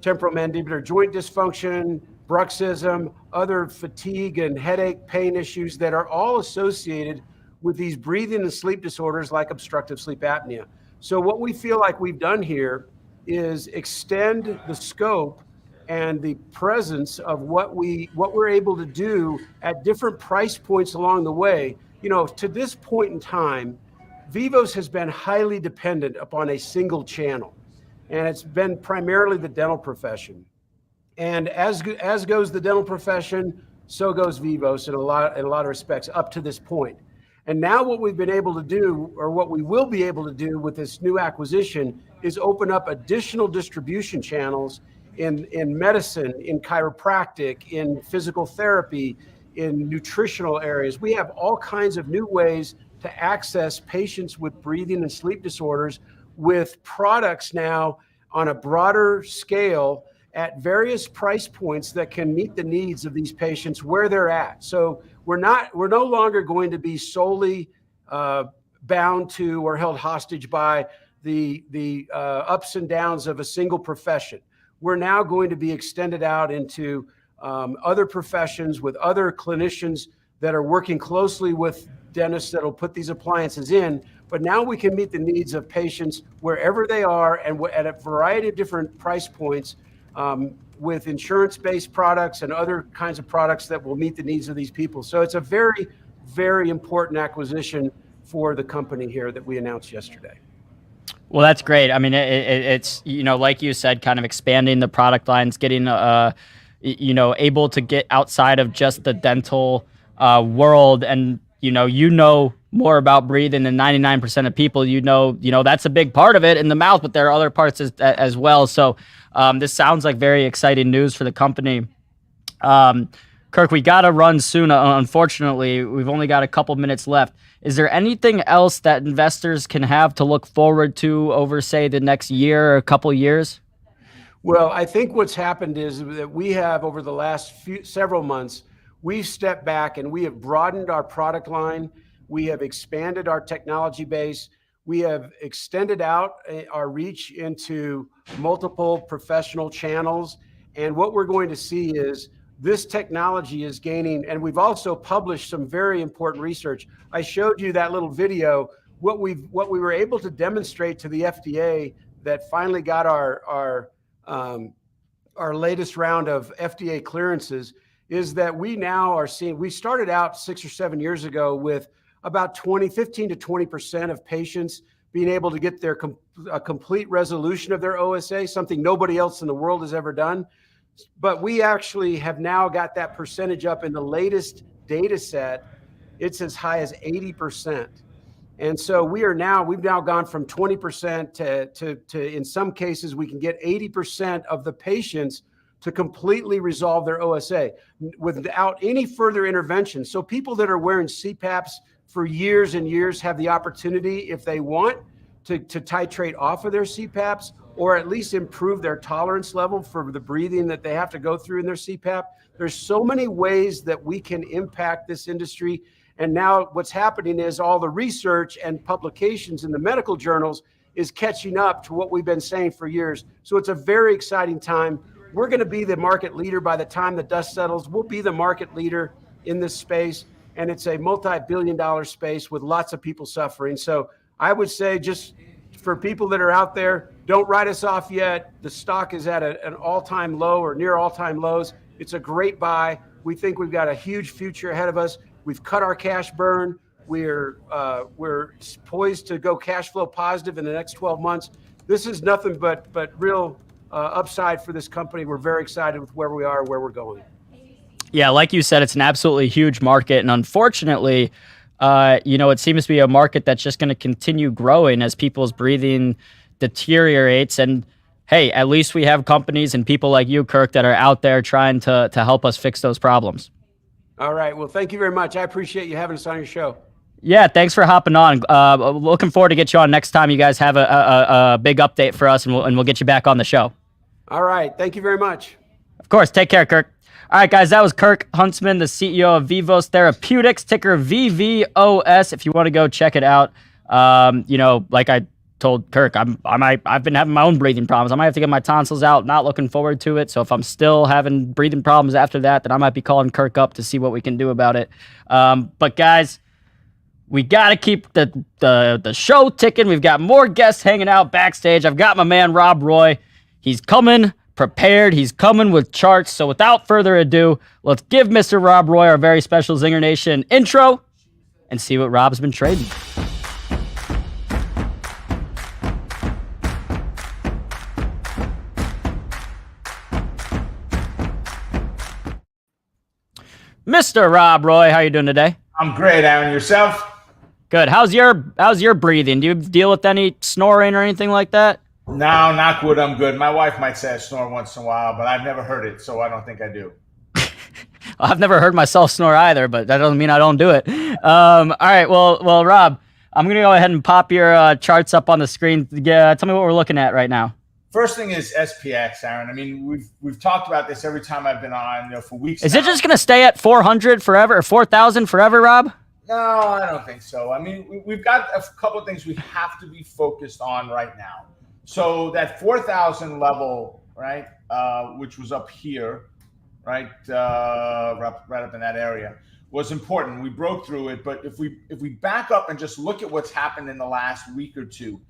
temporomandibular joint dysfunction, bruxism, other fatigue and headache, pain issues that are all associated with these breathing and sleep disorders like obstructive sleep apnea. So what we feel like we've done here is extend the scope and the presence of what we're able to do at different price points along the way. You know, to this point in time, Vivos has been highly dependent upon a single channel, and it's been primarily the dental profession. And as goes the dental profession, so goes Vivos in a lot of respects up to this point. And now what we've been able to do, or what we will be able to do with this new acquisition, is open up additional distribution channels in medicine, in chiropractic, in physical therapy, in nutritional areas. We have all kinds of new ways to access patients with breathing and sleep disorders with products now on a broader scale at various price points that can meet the needs of these patients where they're at. So we're no longer going to be solely bound to or held hostage by the ups and downs of a single profession. We're now going to be extended out into other professions with other clinicians that are working closely with dentists that will put these appliances in. But now we can meet the needs of patients wherever they are and at a variety of different price points with insurance-based products and other kinds of products that will meet the needs of these people. So it's a very, very important acquisition for the company here that we announced yesterday. Well, that's great. I mean, it's, you know, like you said, kind of expanding the product lines, getting, you know, able to get outside of just the dental world. And, you know more about breathing than 99% of people. You know, that's a big part of it in the mouth, but there are other parts as well. So this sounds like very exciting news for the company. Kirk, we got to run soon. Unfortunately, we've only got a couple minutes left. Is there anything else that investors can have to look forward to over, say, the next year or a couple years? Well, I think what's happened is that we have, over the last several months, we've stepped back and we have broadened our product line. We have expanded our technology base. We have extended out our reach into multiple professional channels. And what we're going to see is this technology is gaining, and we've also published some very important research. I showed you that little video. What we were able to demonstrate to the FDA that finally got our latest round of FDA clearances is that we now are seeing, we started out 6 or 7 years ago with about 15 to 20% of patients being able to get a complete resolution of their OSA, something nobody else in the world has ever done. But we actually have now got that percentage up in the latest data set. It's as high as 80%. And so we've now gone from 20% to in some cases, we can get 80% of the patients to completely resolve their OSA without any further intervention. So people that are wearing CPAPs for years and years have the opportunity, if they want, to titrate off of their CPAPs, or at least improve their tolerance level for the breathing that they have to go through in their CPAP. There's so many ways that we can impact this industry. And now what's happening is all the research and publications in the medical journals is catching up to what we've been saying for years. So it's a very exciting time. We're going to be the market leader by the time the dust settles. We'll be the market leader in this space. and it's a multi-billion-dollar space with lots of people suffering. So I would say, just for people that are out there, don't write us off yet. The stock is at an all-time low or near all-time lows. It's a great buy. We think we've got a huge future ahead of us. We've cut our cash burn. We're poised to go cash flow positive in the next 12 months. This is nothing but real upside for this company. We're very excited with where we are, where we're going. Yeah, like you said, it's an absolutely huge market, and unfortunately, it seems to be a market that's just going to continue growing as people's breathing deteriorates. And hey, at least we have companies and people like you, Kirk, that are out there trying to help us fix those problems. All right. Well, thank you very much. I appreciate you having us on your show. Yeah, thanks for hopping on. Looking forward to get you on next time you guys have a big update for us, and we'll get you back on the show. All right. Thank you very much. Of course. Take care, Kirk. All right, guys, that was Kirk Huntsman, the CEO of Vivos Therapeutics, ticker VVOS. If you want to go check it out, like I told Kirk, I've been having my own breathing problems. I might have to get my tonsils out. Not looking forward to it. So if I'm still having breathing problems after that, then I might be calling Kirk up to see what we can do about it. But guys, we got to keep the show ticking. We've got more guests hanging out backstage. I've got my man Rob Roy. He's coming prepared. He's coming with charts. So without further ado, let's give Mr. Rob Roy, our very special Zinger Nation intro, and see what Rob's been trading. Mr. Rob Roy, how you doing today? I'm great, Aaron. Yourself? Good. How's your breathing? Do you deal with any snoring or anything like that? No, not good. I'm good. My wife might say I snore once in a while, but I've never heard it, so I don't think I do. I've never heard myself snore either, but that doesn't mean I don't do it. All right. Well, Rob, I'm going to go ahead and pop your charts up on the screen. Tell me what we're looking at right now. First thing is SPX, Aaron. I mean, we've talked about this every time I've been on, for weeks. Is it just going to stay at 400 forever or 4,000 forever, Rob? No, I don't think so. I mean, we've got a couple of things we have to be focused on right now. So that 4,000 level, right, which was up here, right up in that area, was important. We broke through it, but if we back up and just look at what's happened in the last week or two,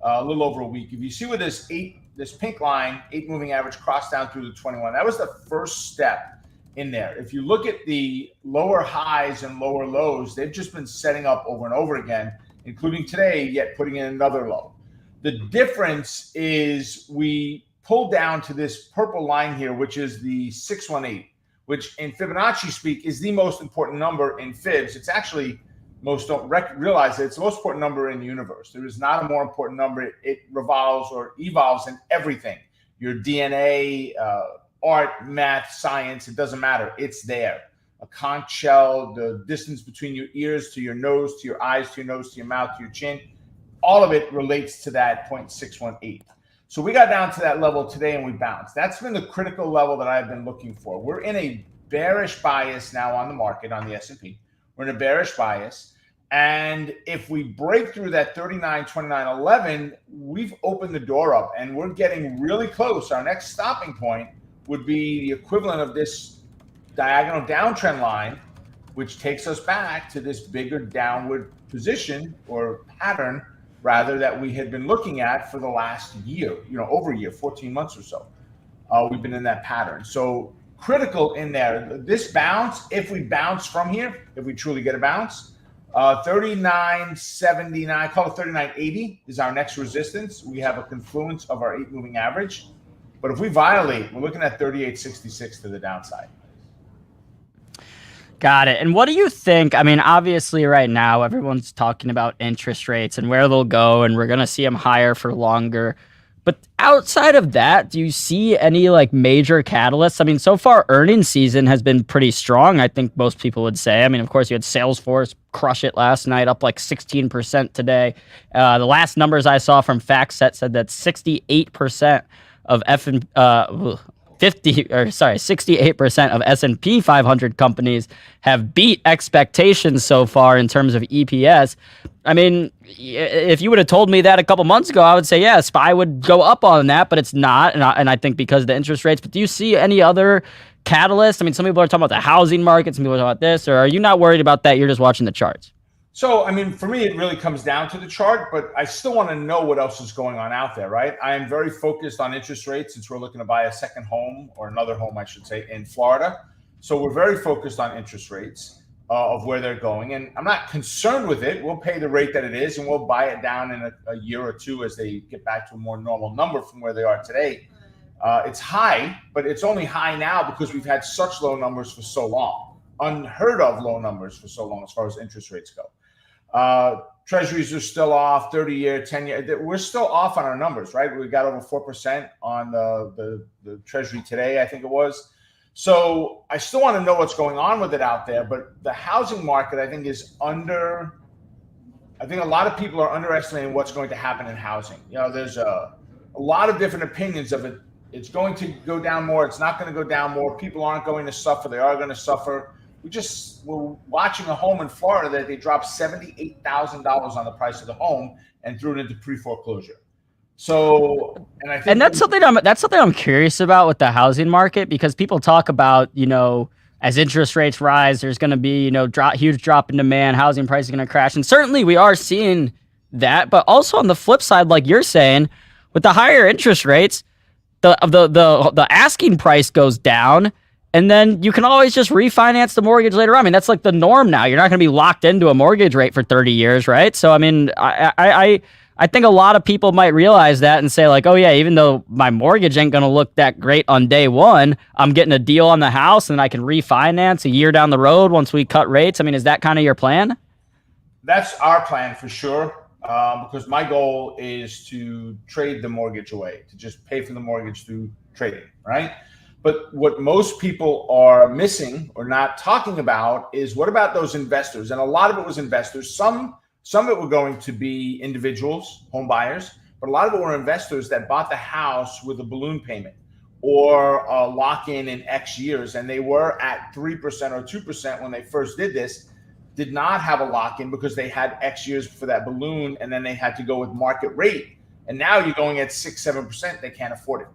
a little over a week, if you see where this pink line, 8 moving average crossed down through the 21, that was the first step in there. If you look at the lower highs and lower lows, they've just been setting up over and over again, including today, yet putting in another low. The difference is we pulled down to this purple line here, which is the 618, which in Fibonacci speak is the most important number in Fibs. It's actually, most don't realize that it's the most important number in the universe. There is not a more important number. It revolves or evolves in everything. Your DNA, art, math, science, it doesn't matter. It's there. A conch shell, the distance between your ears to your nose, to your eyes, to your nose, to your mouth, to your chin, all of it relates to that 0.618. So we got down to that level today and we bounced. That's been the critical level that I've been looking for. We're in a bearish bias now on the market, on the S&P. We're in a bearish bias. And if we break through that 39, 29, 11, we've opened the door up and we're getting really close. Our next stopping point would be the equivalent of this diagonal downtrend line, which takes us back to this bigger downward position or pattern, rather, that we had been looking at for the last year, over a year, 14 months or so. We've been in that pattern. So critical in there, this bounce, if we bounce from here, if we truly get a bounce, 39.79, call it 39.80 is our next resistance. We have a confluence of our 8 moving average. But if we violate, we're looking at 38.66 to the downside. Got it. And what do you think? I mean, obviously right now, everyone's talking about interest rates and where they'll go, and we're going to see them higher for longer. But outside of that, do you see any major catalysts? I mean, so far earnings season has been pretty strong, I think most people would say. I mean, of course, you had Salesforce crush it last night, up 16% today. The last numbers I saw from FactSet said that 68% of 68% of S&P 500 companies have beat expectations so far in terms of EPS. I mean, if you would have told me that a couple months ago, I would say, yes, I would go up on that, but it's not. And I think because of the interest rates. But do you see any other catalyst? I mean, some people are talking about the housing market, some people are talking about this, or are you not worried about that? You're just watching the charts. So, I mean, for me, it really comes down to the chart, but I still want to know what else is going on out there, right? I am very focused on interest rates since we're looking to buy a second home, or another home, I should say, in Florida. So we're very focused on interest rates of where they're going. And I'm not concerned with it. We'll pay the rate that it is, and we'll buy it down in a year or two as they get back to a more normal number from where they are today. It's high, but it's only high now because we've had such low numbers for so long, unheard of low numbers for so long as far as interest rates go. Treasuries are still off, 30-year, 10-year. We're still off on our numbers, right? We got over 4% on the Treasury today, I think it was. So I still want to know what's going on with it out there. But the housing market, I think, I think a lot of people are underestimating what's going to happen in housing. You know, there's a lot of different opinions of it. It's going to go down more. It's not going to go down more. People aren't going to suffer. They are going to suffer. We're watching a home in Florida that they dropped $78,000 on the price of the home and threw it into pre-foreclosure. So, and I think, and that's something I'm curious about with the housing market, because people talk about, you know, as interest rates rise, there's going to be, you know, huge drop in demand, housing prices are going to crash. And certainly we are seeing that, but also on the flip side, like you're saying, with the higher interest rates, the asking price goes down. And then you can always just refinance the mortgage later on. I mean, that's like the norm now. You're not going to be locked into a mortgage rate for 30 years, right? So, I mean, I think a lot of people might realize that and say like, oh yeah, even though my mortgage ain't going to look that great on day one, I'm getting a deal on the house and I can refinance a year down the road once we cut rates. I mean, is that kind of your plan? That's our plan for sure. Because my goal is to trade the mortgage away, to just pay for the mortgage through trading, right? But what most people are missing or not talking about is what about those investors? And a lot of it was investors. Some of it were going to be individuals, home buyers, but a lot of it were investors that bought the house with a balloon payment or a lock-in X years. And they were at 3% or 2% when they first did this, did not have a lock-in because they had X years for that balloon. And then they had to go with market rate. And now you're going at 6, 7%, they can't afford it.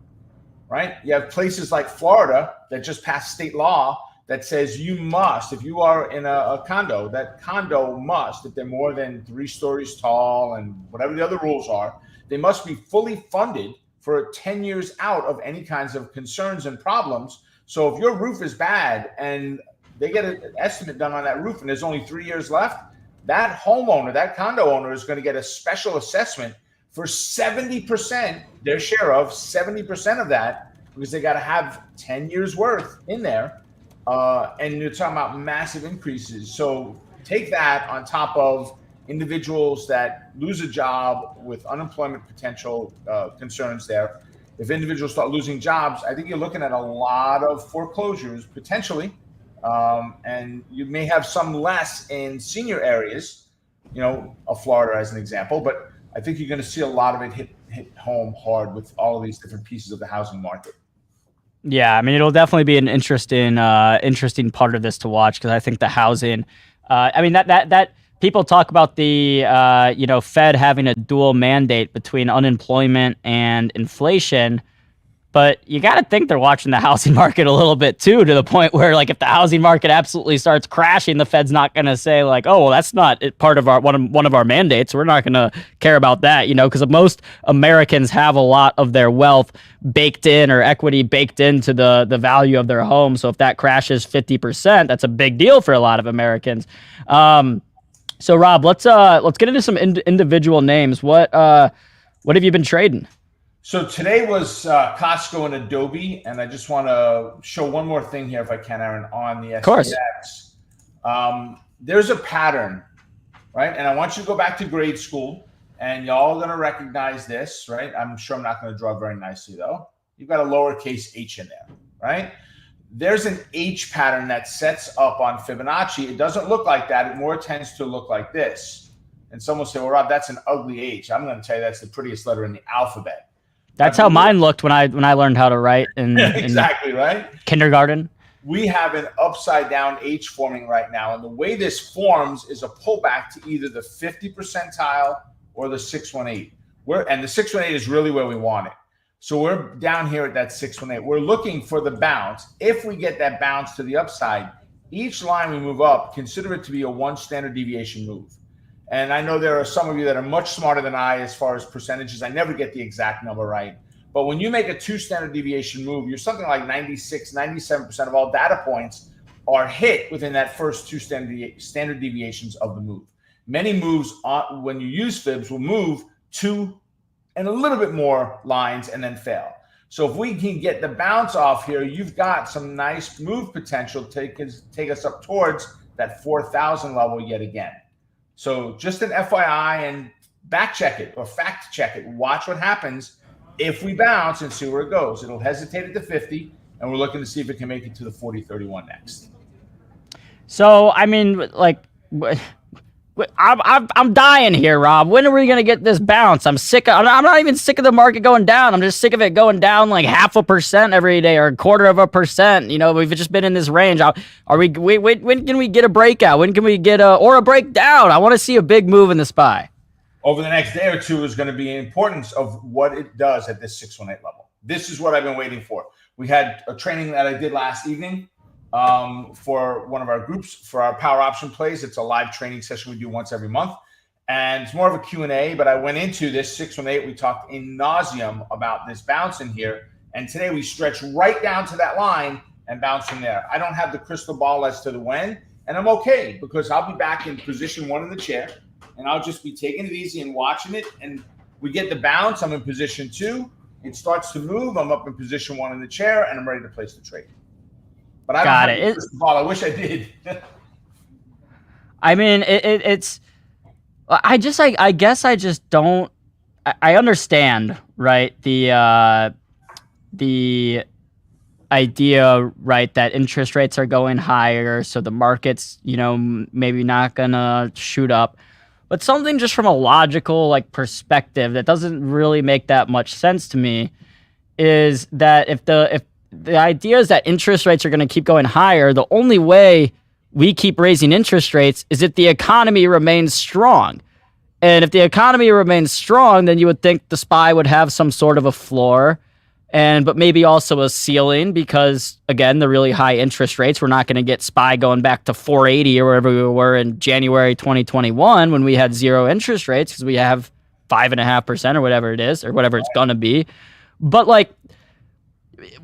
Right? You have places like Florida that just passed state law that says you must, if you are in a condo, that condo must, if they're more than 3 stories tall and whatever the other rules are, they must be fully funded for 10 years out of any kinds of concerns and problems. So if your roof is bad and they get an estimate done on that roof and there's only 3 years left, that homeowner, that condo owner is going to get a special assessment for 70%, their share of 70% of that, because they got to have 10 years worth in there. And you're talking about massive increases. So take that on top of individuals that lose a job with unemployment potential concerns there. If individuals start losing jobs, I think you're looking at a lot of foreclosures potentially. And you may have some less in senior areas, you know, of Florida as an example, but I think you're going to see a lot of it hit home hard with all of these different pieces of the housing market. Yeah, I mean, it'll definitely be an interesting part of this to watch, because I think the housing, I mean, that people talk about the, Fed having a dual mandate between unemployment and inflation. But you got to think they're watching the housing market a little bit too, to the point where, like, if the housing market absolutely starts crashing, the Fed's not going to say like, oh, well, that's not part of our one of our mandates. We're not going to care about that, because most Americans have a lot of their wealth baked in, or equity baked into the value of their home. So if that crashes 50%, that's a big deal for a lot of Americans. So Rob, let's get into some individual names. What have you been trading? So today was Costco and Adobe, and I just want to show one more thing here, if I can, Aaron, on the SPX. Of course. There's a pattern, right? And I want you to go back to grade school, and y'all are going to recognize this, right? I'm sure I'm not going to draw very nicely, though. You've got a lowercase h in there, right? There's an H pattern that sets up on Fibonacci. It doesn't look like that. It more tends to look like this. And someone will say, well, Rob, that's an ugly H. I'm going to tell you that's the prettiest letter in the alphabet. That's how mine looked when I learned how to write in exactly right kindergarten. We have an upside down H forming right now, and the way this forms is a pullback to either the 50 percentile or the 618. And the 618 is really where we want it. So we're down here at that 618. We're looking for the bounce. If we get that bounce to the upside, each line we move up, consider it to be a 1 standard deviation move. And I know there are some of you that are much smarter than I as far as percentages. I never get the exact number right. But when you make a 2 standard deviation move, you're something like 96, 97% of all data points are hit within that first 2 standard deviations of the move. Many moves, when you use fibs, will move 2 and a little bit more lines and then fail. So if we can get the bounce off here, you've got some nice move potential to take us up towards that 4,000 level yet again. So just an FYI, and back check it or fact check it. Watch what happens if we bounce and see where it goes. It'll hesitate at the 50, and we're looking to see if it can make it to the 40-31 next. So, I mean, like, I'm dying here, Rob. When are we going to get this bounce? I'm not even sick of the market going down. I'm just sick of it going down like 0.5% every day or 0.25%. You know, we've just been in this range. When can we get a breakout? When can we get a breakdown? I want to see a big move in the SPY. Over the next day or two is going to be the importance of what it does at this 618 level. This is what I've been waiting for. We had a training that I did last evening for one of our groups for our power option plays. It's a live training session we do once every month. And it's more of a Q&A, but I went into this 618. We talked in nauseum about this bounce in here. And today we stretch right down to that line and bounce from there. I don't have the crystal ball as to the when, and I'm okay because I'll be back in position 1 in the chair. And I'll just be taking it easy and watching it. And we get the bounce. I'm in position 2. It starts to move. I'm up in position 1 in the chair, and I'm ready to place the trade. But I don't have the crystal ball. I wish I did. I mean, it's. I guess I just don't. I understand, right? The idea, right, that interest rates are going higher, so the market's, you know, maybe not gonna shoot up. But something just from a logical like perspective that doesn't really make that much sense to me is that if the idea is that interest rates are going to keep going higher, the only way we keep raising interest rates is if the economy remains strong. And if the economy remains strong, then you would think the SPY would have some sort of a floor, but maybe also a ceiling because, again, the really high interest rates, we're not going to get SPY going back to 480 or wherever we were in January 2021 when we had 0 interest rates because we have 5.5% or whatever it is or whatever it's going to be. But like,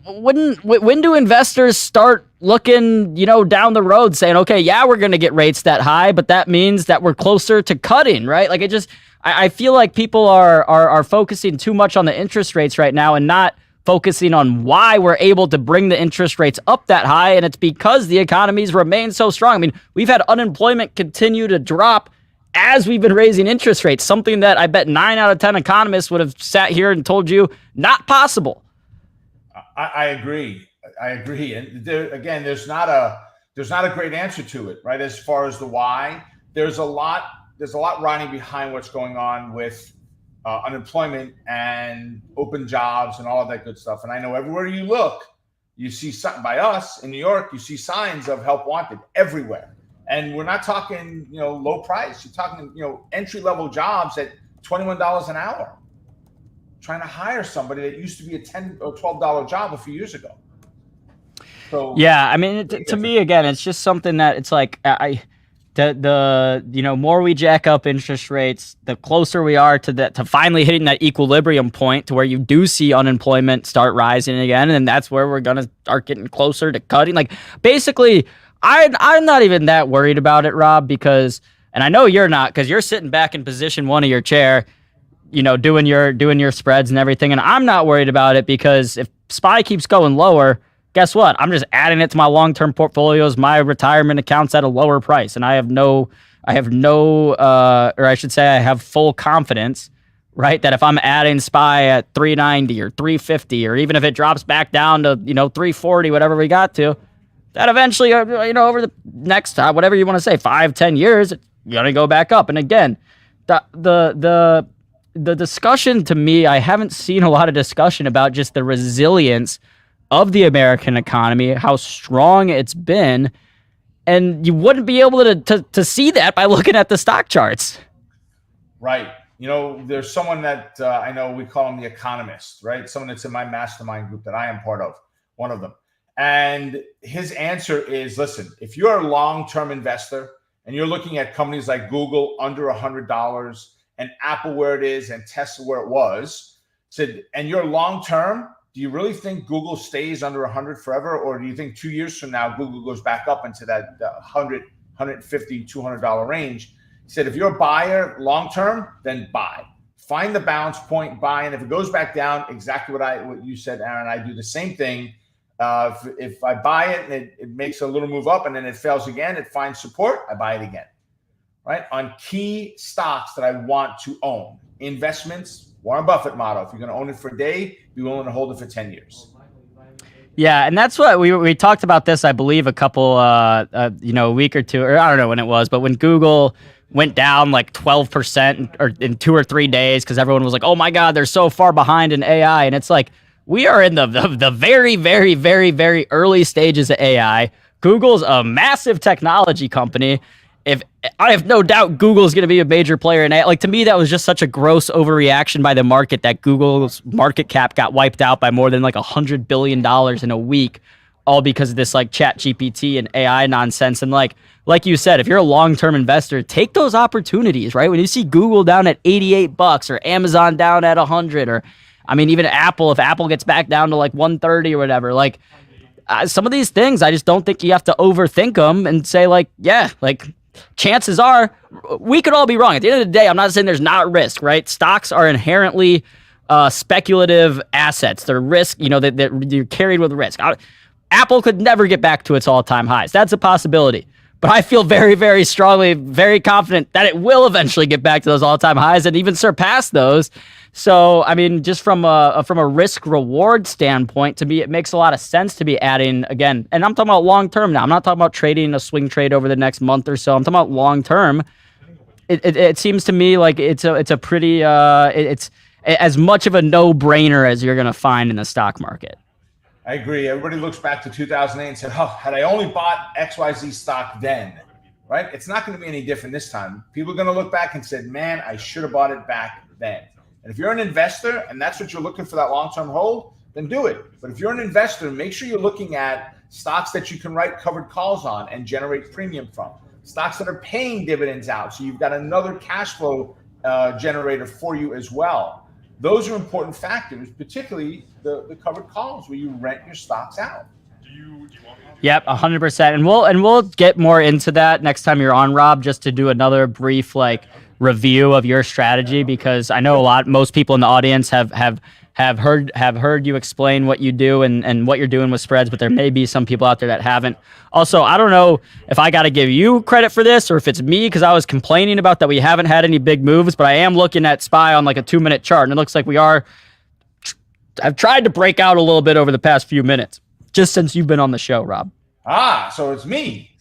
when do investors start looking, you know, down the road saying, okay, yeah, we're going to get rates that high, but that means that we're closer to cutting, right? Like I feel like people are focusing too much on the interest rates right now and not focusing on why we're able to bring the interest rates up that high, and it's because the economy's remained so strong. I mean, we've had unemployment continue to drop as we've been raising interest rates, something that I bet 9 out of 10 economists would have sat here and told you not possible. I agree. And there's not a great answer to it, right? As far as the why, there's a lot riding behind what's going on with unemployment and open jobs and all of that good stuff. And I know everywhere you look, you see something by us in New York, you see signs of help wanted everywhere. And we're not talking, you know, low price. You're talking, you know, entry-level jobs at $21 an hour, trying to hire somebody that used to be a $10 or $12 job a few years ago. So yeah, I mean, to me, again, it's just something that it's like the more we jack up interest rates, the closer we are to finally hitting that equilibrium point to where you do see unemployment start rising again, and that's where we're gonna start getting closer to cutting. Like basically, I'm not even that worried about it, Rob, because, and I know you're not, because you're sitting back in position 1 of your chair, you know, doing your spreads and everything, and I'm not worried about it because if SPY keeps going lower, guess what? I'm just adding it to my long-term portfolios, my retirement accounts at a lower price. And I have full confidence, right, that if I'm adding SPY at 390 or 350, or even if it drops back down to, you know, 340, whatever we got to, that eventually, you know, over the next time, whatever you want to say, 5-10 years, it's gonna go back up. And again, the discussion, to me, I haven't seen a lot of discussion about just the resilience of the American economy, how strong it's been, and you wouldn't be able to see that by looking at the stock charts. Right. there's someone that I know, we call him the economist, right? Someone that's in my mastermind group that I am part of, one of them. And his answer is, listen, if you're a long-term investor and you're looking at companies like Google under $100 and Apple where it is and Tesla where it was, said, and you're long-term, do you really think Google stays under 100 forever? Or do you think 2 years from now, Google goes back up into that $100, $150, $200 range? He said, if you're a buyer long-term, then buy. Find the balance point, buy. And if it goes back down, exactly what you said, Aaron, I do the same thing. If I buy it and it makes a little move up and then it fails again, it finds support, I buy it again, right? On key stocks that I want to own. Investments, Warren Buffett model. If you're going to own it for a day, be willing to hold it for 10 years. Yeah, and that's what we talked about this, I believe, a couple, a week or two, or I don't know when it was, but when Google went down like 12% or in 2 or 3 days, because everyone was like, oh my God, they're so far behind in AI. And it's like, we are in the very, very, very, very early stages of AI. Google's a massive technology company. If I have no doubt Google's going to be a major player in AI. Like, to me, that was just such a gross overreaction by the market that Google's market cap got wiped out by more than like $100 billion in a week, all because of this like Chat GPT and AI nonsense. And like you said, if you're a long-term investor, take those opportunities, right? When you see Google down at $88 or Amazon down at 100, or I mean, even Apple, if Apple gets back down to like 130 or whatever, like some of these things, I just don't think you have to overthink them and say like, yeah, like chances are we could all be wrong. At the end of the day, I'm not saying there's not risk, right? Stocks are inherently speculative assets. They're risk, that you're carried with risk. Apple could never get back to its all-time highs. That's a possibility. But I feel very, very strongly, very confident that it will eventually get back to those all-time highs and even surpass those. So, I mean, just from a risk-reward standpoint, to me, it makes a lot of sense to be adding, again, and I'm talking about long-term now. I'm not talking about trading a swing trade over the next month or so. I'm talking about long-term. It seems to me like it's a pretty, it's as much of a no-brainer as you're going to find in the stock market. I agree. Everybody looks back to 2008 and said, oh, had I only bought XYZ stock then, right? It's not going to be any different this time. People are going to look back and say, man, I should have bought it back then. And if you're an investor and that's what you're looking for, that long-term hold, then do it. But if you're an investor, make sure you're looking at stocks that you can write covered calls on and generate premium from. Stocks that are paying dividends out. So you've got another cash flow generator for you as well. Those are important factors, particularly the covered calls where you rent your stocks out. Yep, 100%. And we'll get more into that next time you're on, Rob, just to do another brief review of your strategy, because I know most people in the audience have heard you explain what you do and what you're doing with spreads, but there may be some people out there that haven't. Also, I don't know if I got to give you credit for this or if it's me, because I was complaining about that we haven't had any big moves, but I am looking at SPY on like a 2-minute chart, and it looks like I've tried to break out a little bit over the past few minutes, just since you've been on the show, Rob. So it's me.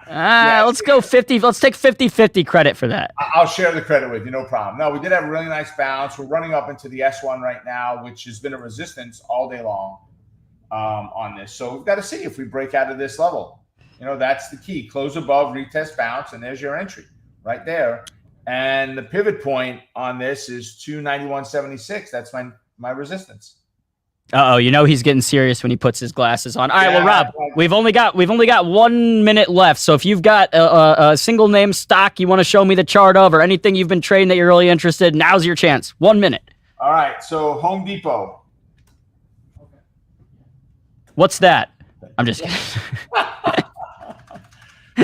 Let's go 50. Let's take 50-50 credit for that. I'll share the credit with you, no problem. No, we did have a really nice bounce. We're running up into the S1 right now, which has been a resistance all day long on this. So we've got to see if we break out of this level. That's the key. Close above, retest, bounce, and there's your entry right there. And the pivot point on this is 291.76. That's my resistance. He's getting serious when he puts his glasses on. All right, well, Rob, we've only got 1 minute left. So if you've got a single name stock you want to show me the chart of, or anything you've been trading that you're really interested, now's your chance. 1 minute. All right, so Home Depot. What's that? I'm just kidding.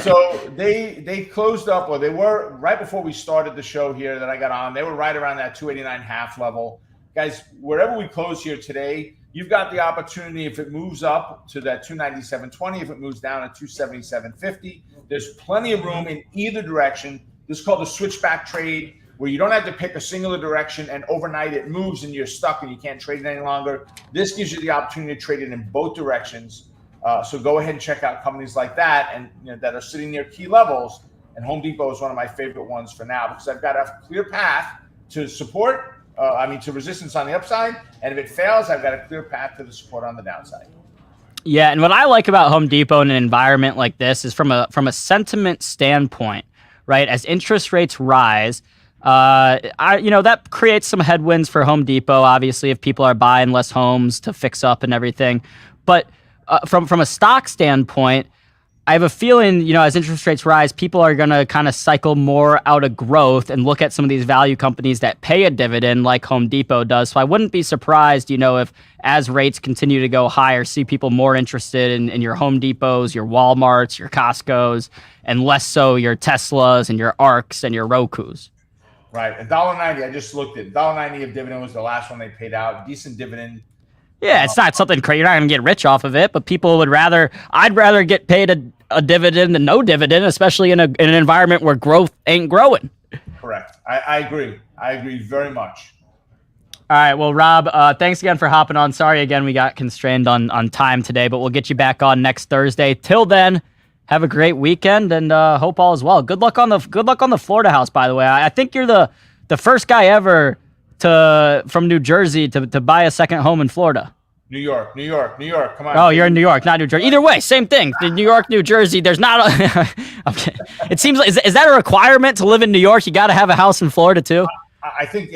So they closed up, or they were right before we started the show here that I got on. They were right around that 289.5 level. Guys, wherever we close here today, you've got the opportunity, if it moves up to that 297.20, if it moves down at 277.50, there's plenty of room in either direction. This is called a switchback trade, where you don't have to pick a singular direction and overnight it moves and you're stuck and you can't trade it any longer. This gives you the opportunity to trade it in both directions. So go ahead and check out companies like that and that are sitting near key levels. And Home Depot is one of my favorite ones for now, because I've got a clear path to support. To resistance on the upside, and if it fails, I've got a clear path to the support on the downside. Yeah, and what I like about Home Depot in an environment like this is from a sentiment standpoint, right? As interest rates rise, that creates some headwinds for Home Depot, obviously, if people are buying less homes to fix up and everything. But from a stock standpoint, I have a feeling, as interest rates rise, people are going to kind of cycle more out of growth and look at some of these value companies that pay a dividend like Home Depot does. So I wouldn't be surprised, if as rates continue to go higher, see people more interested in your Home Depots, your Walmarts, your Costcos, and less so your Teslas and your Arcs and your Rokus. Right. $1.90. I just looked at $1.90 of dividend was the last one they paid out. Decent dividend. Yeah, it's not something crazy. You're not going to get rich off of it, but people I'd rather get paid a dividend than no dividend, especially in an environment where growth ain't growing. Correct. I agree. I agree very much. All right. Well, Rob, thanks again for hopping on. Sorry again, we got constrained on time today, but we'll get you back on next Thursday. Till then, have a great weekend and hope all is well. Good luck on the Florida house, by the way. I think you're the first guy ever from New Jersey to buy a second home in Florida. New York. Come on. Oh, you're in New York, not New Jersey. Either way, same thing. New York, New Jersey. There's not okay. It seems like is that a requirement to live in New York? You got to have a house in Florida too. I think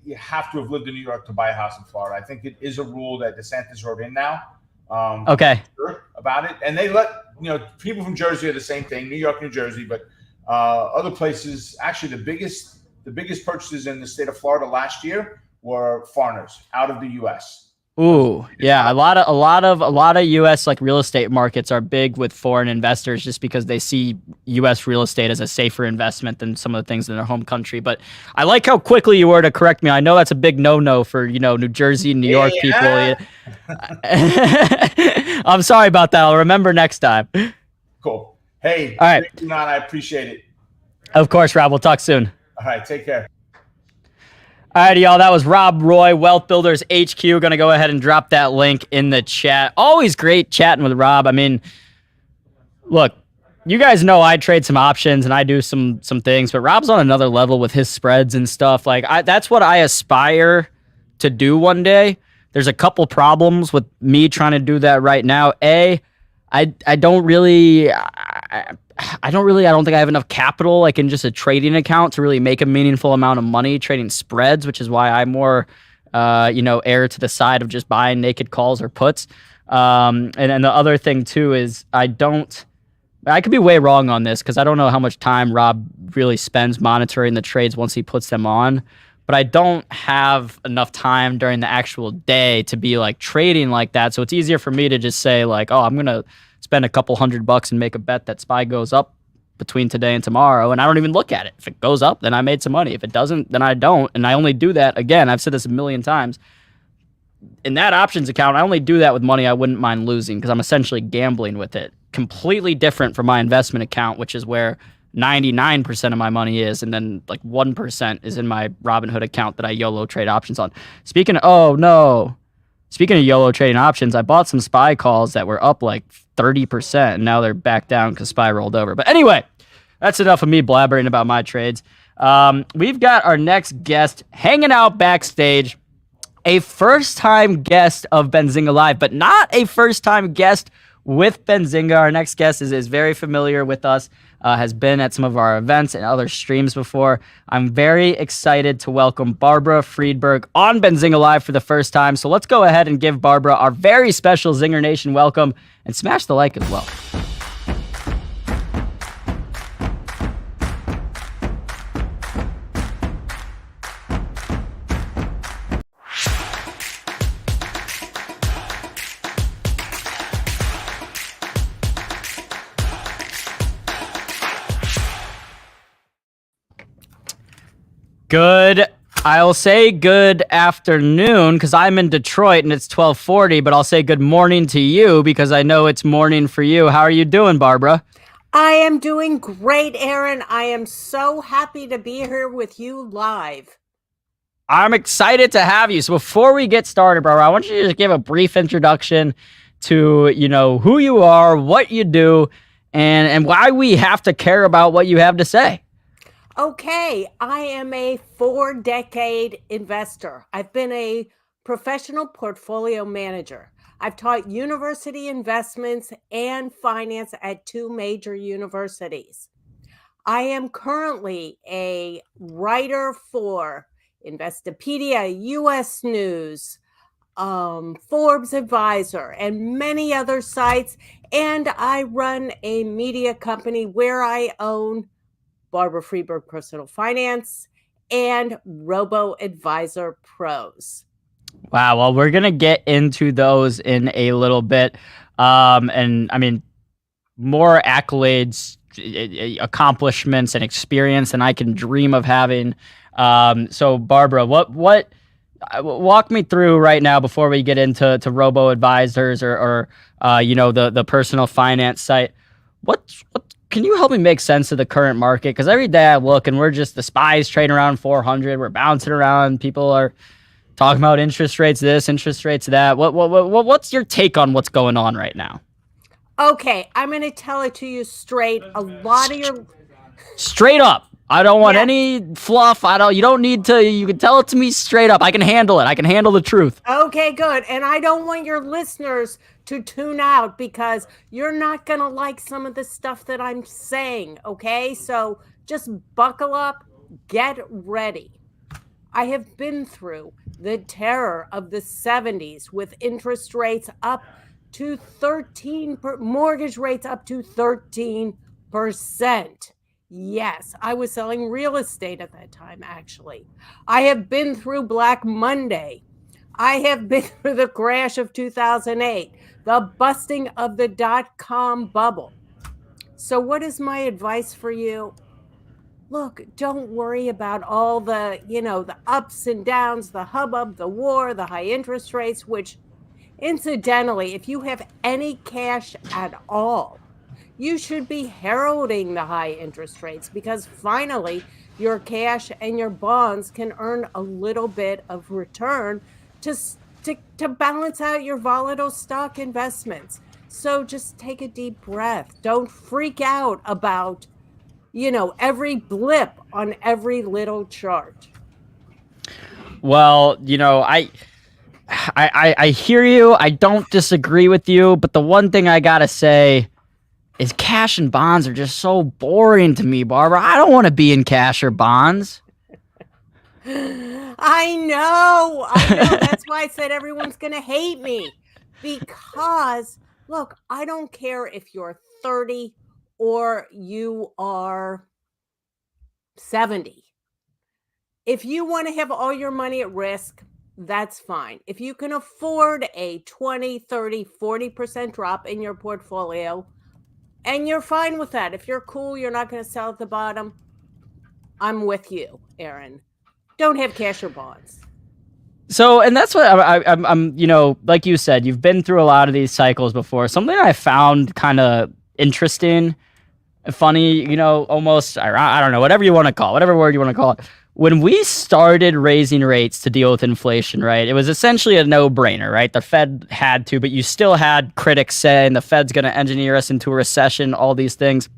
you have to have lived in New York to buy a house in Florida. I think it is a rule that DeSantis wrote in now. Okay. About it, and they let people from Jersey are the same thing. New York, New Jersey, but other places. Actually, the biggest purchases in the state of Florida last year were foreigners out of the U.S. Ooh, yeah, a lot of U.S. like real estate markets are big with foreign investors just because they see U.S. real estate as a safer investment than some of the things in their home country. But I like how quickly you were to correct me. I know that's a big no-no for New Jersey and New York people. I'm sorry about that. I'll remember next time. Cool. Hey, all right, I appreciate it. Of course, Rob. We'll talk soon. All right, take care. All right, y'all. That was Rob Roy, Wealthbuilders HQ. Going to go ahead and drop that link in the chat. Always great chatting with Rob. I mean, look, you guys know I trade some options and I do some things, but Rob's on another level with his spreads and stuff. Like that's what I aspire to do one day. There's a couple problems with me trying to do that right now. I don't think I have enough capital, like in just a trading account, to really make a meaningful amount of money trading spreads, which is why I'm more, err to the side of just buying naked calls or puts. And the other thing too is I could be way wrong on this because I don't know how much time Rob really spends monitoring the trades once he puts them on, but I don't have enough time during the actual day to be like trading like that. So it's easier for me to just say like, oh, I'm going to spend a couple $100 and make a bet that SPY goes up between today and tomorrow, and I don't even look at it. If it goes up, then I made some money. If it doesn't, then I don't. And I only do that, again, I've said this a million times, in that options account, I only do that with money I wouldn't mind losing because I'm essentially gambling with it. Completely different from my investment account, which is where 99% of my money is, and then like 1% is in my Robinhood account that I YOLO trade options on. Speaking of YOLO trading options, I bought some SPY calls that were up like 30%, and now they're back down because SPY rolled over. But anyway, that's enough of me blabbering about my trades. We've got our next guest hanging out backstage, a first-time guest of Benzinga Live, but not a first-time guest with Benzinga. Our next guest is very familiar with us, has been at some of our events and other streams before. I'm very excited to welcome Barbara Friedberg on Benzinga Live for the first time. So let's go ahead and give Barbara our very special Zinger Nation welcome and smash the like as well. I'll say good afternoon because I'm in Detroit and it's 12:40, but I'll say good morning to you because I know it's morning for you. How are you doing, Barbara? I am doing great, Aaron. I am so happy to be here with you live. I'm excited to have you. So before we get started, Barbara, I want you to just give a brief introduction to, who you are, what you do, and why we have to care about what you have to say. Okay, I am a 4-decade investor. I've been a professional portfolio manager. I've taught university investments and finance at 2 major universities. I am currently a writer for Investopedia, US News, Forbes Advisor, and many other sites. And I run a media company where I own Barbara Freeberg Personal Finance and Robo Advisor Pros. Wow. Well, we're going to get into those in a little bit. And I mean, more accolades, accomplishments, and experience than I can dream of having. So Barbara, what walk me through right now before we get into robo advisors or the personal finance site. What can you help me make sense of the current market? Because every day I look and we're just the spies trading around 400. We're bouncing around. People are talking about interest rates this, interest rates that. What's your take on what's going on right now? Okay, I'm going to tell it to you straight. A lot of your straight up. I don't want any fluff. You don't need to. You can tell it to me straight up. I can handle it. I can handle the truth. Okay, good. And I don't want your listeners to tune out because you're not going to like some of the stuff that I'm saying. Okay, so just buckle up, get ready. I have been through the terror of the 70s with interest rates up to 13, mortgage rates up to 13%. Yes, I was selling real estate at that time, actually. I have been through Black Monday. I have been through the crash of 2008, the busting of the dot-com bubble. So what is my advice for you? Look, don't worry about all the, the ups and downs, the hubbub, the war, the high interest rates, which incidentally, if you have any cash at all, you should be heralding the high interest rates because finally your cash and your bonds can earn a little bit of return to balance out your volatile stock investments. So just take a deep breath. Don't freak out about, every blip on every little chart. Well, I hear you. I don't disagree with you, but the one thing I gotta say is cash and bonds are just so boring to me, Barbara. I don't want to be in cash or bonds. I know. That's why I said everyone's gonna hate me. Because look, I don't care if you're 30 or you are 70. If you want to have all your money at risk, that's fine. If you can afford a 20, 30, 40% drop in your portfolio, and you're fine with that. If you're cool, you're not going to sell at the bottom. I'm with you, Aaron. Don't have cash or bonds. So, and that's what I'm, like you said, you've been through a lot of these cycles before. Something I found kind of interesting, funny, almost, I don't know, whatever you want to call it, whatever word you want to call it. When we started raising rates to deal with inflation, right, it was essentially a no-brainer, right? The Fed had to, but you still had critics saying the Fed's going to engineer us into a recession, all these things.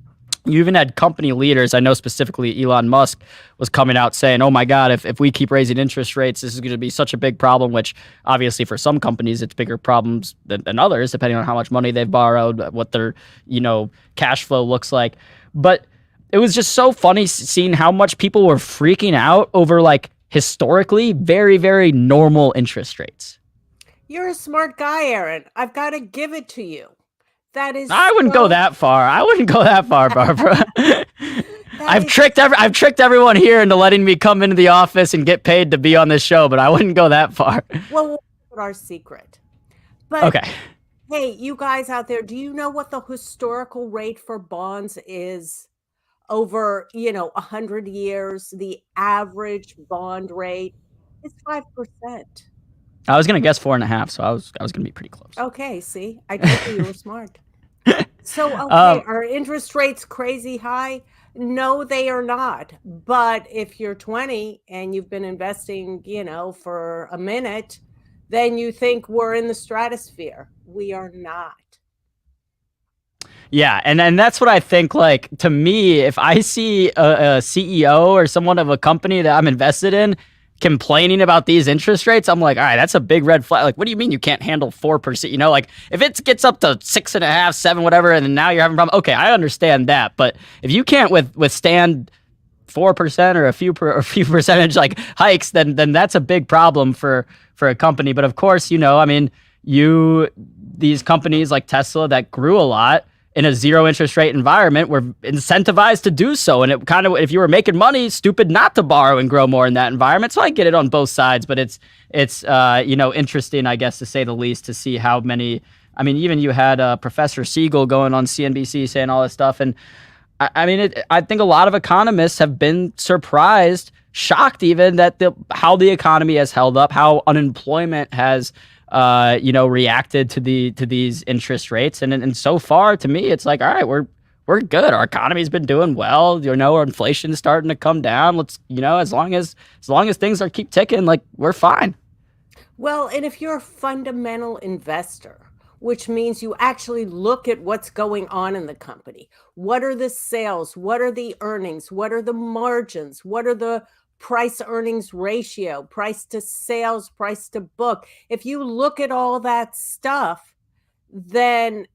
You even had company leaders, I know specifically Elon Musk was coming out saying, oh my God, if we keep raising interest rates, this is going to be such a big problem, which obviously for some companies, it's bigger problems than others, depending on how much money they've borrowed, what their, cash flow looks like. But it was just so funny seeing how much people were freaking out over historically very, very normal interest rates. You're a smart guy, Aaron. I've got to give it to you. I wouldn't go that far. I wouldn't go that far, Barbara. I've tricked everyone here into letting me come into the office and get paid to be on this show, but I wouldn't go that far. Well, we'll put our secret. But okay. Hey, you guys out there, do you know what the historical rate for bonds is over, 100 years? The average bond rate is 5%. I was going to guess 4.5, so I was going to be pretty close. Okay, see, I told you were smart. So, are interest rates crazy high? No, they are not. But if you're 20 and you've been investing, for a minute, then you think we're in the stratosphere. We are not. Yeah, and that's what I think, to me, if I see a CEO or someone of a company that I'm invested in complaining about these interest rates, I'm like, all right, that's a big red flag. Like, what do you mean you can't handle 4%? You know, like if it gets up to 6.5, 7, whatever, and then now you're having a problem. Okay, I understand that, but if you can't withstand 4% or a few percentage like hikes, then that's a big problem for a company. But of course, you know, I mean, these companies like Tesla that grew a lot in a zero interest rate environment were incentivized to do so. And it kind of, if you were making money, stupid not to borrow and grow more in that environment. So I get it on both sides, but it's you know, interesting, I guess, to say the least, to see how many, I mean, even you had Professor Siegel going on CNBC saying all this stuff. And I mean, I think a lot of economists have been surprised, shocked even, that how the economy has held up, how unemployment has you know, reacted to these interest rates, and so far to me, it's like, all right, we're good. Our economy's been doing well. You know, our inflation's starting to come down. Let's, you know, as long as things keep ticking, like, we're fine. Well, and if you're a fundamental investor, which means you actually look at what's going on in the company, what are the sales, what are the earnings, what are the margins, what are the price earnings ratio, price to sales, price to book. If you look at all that stuff, then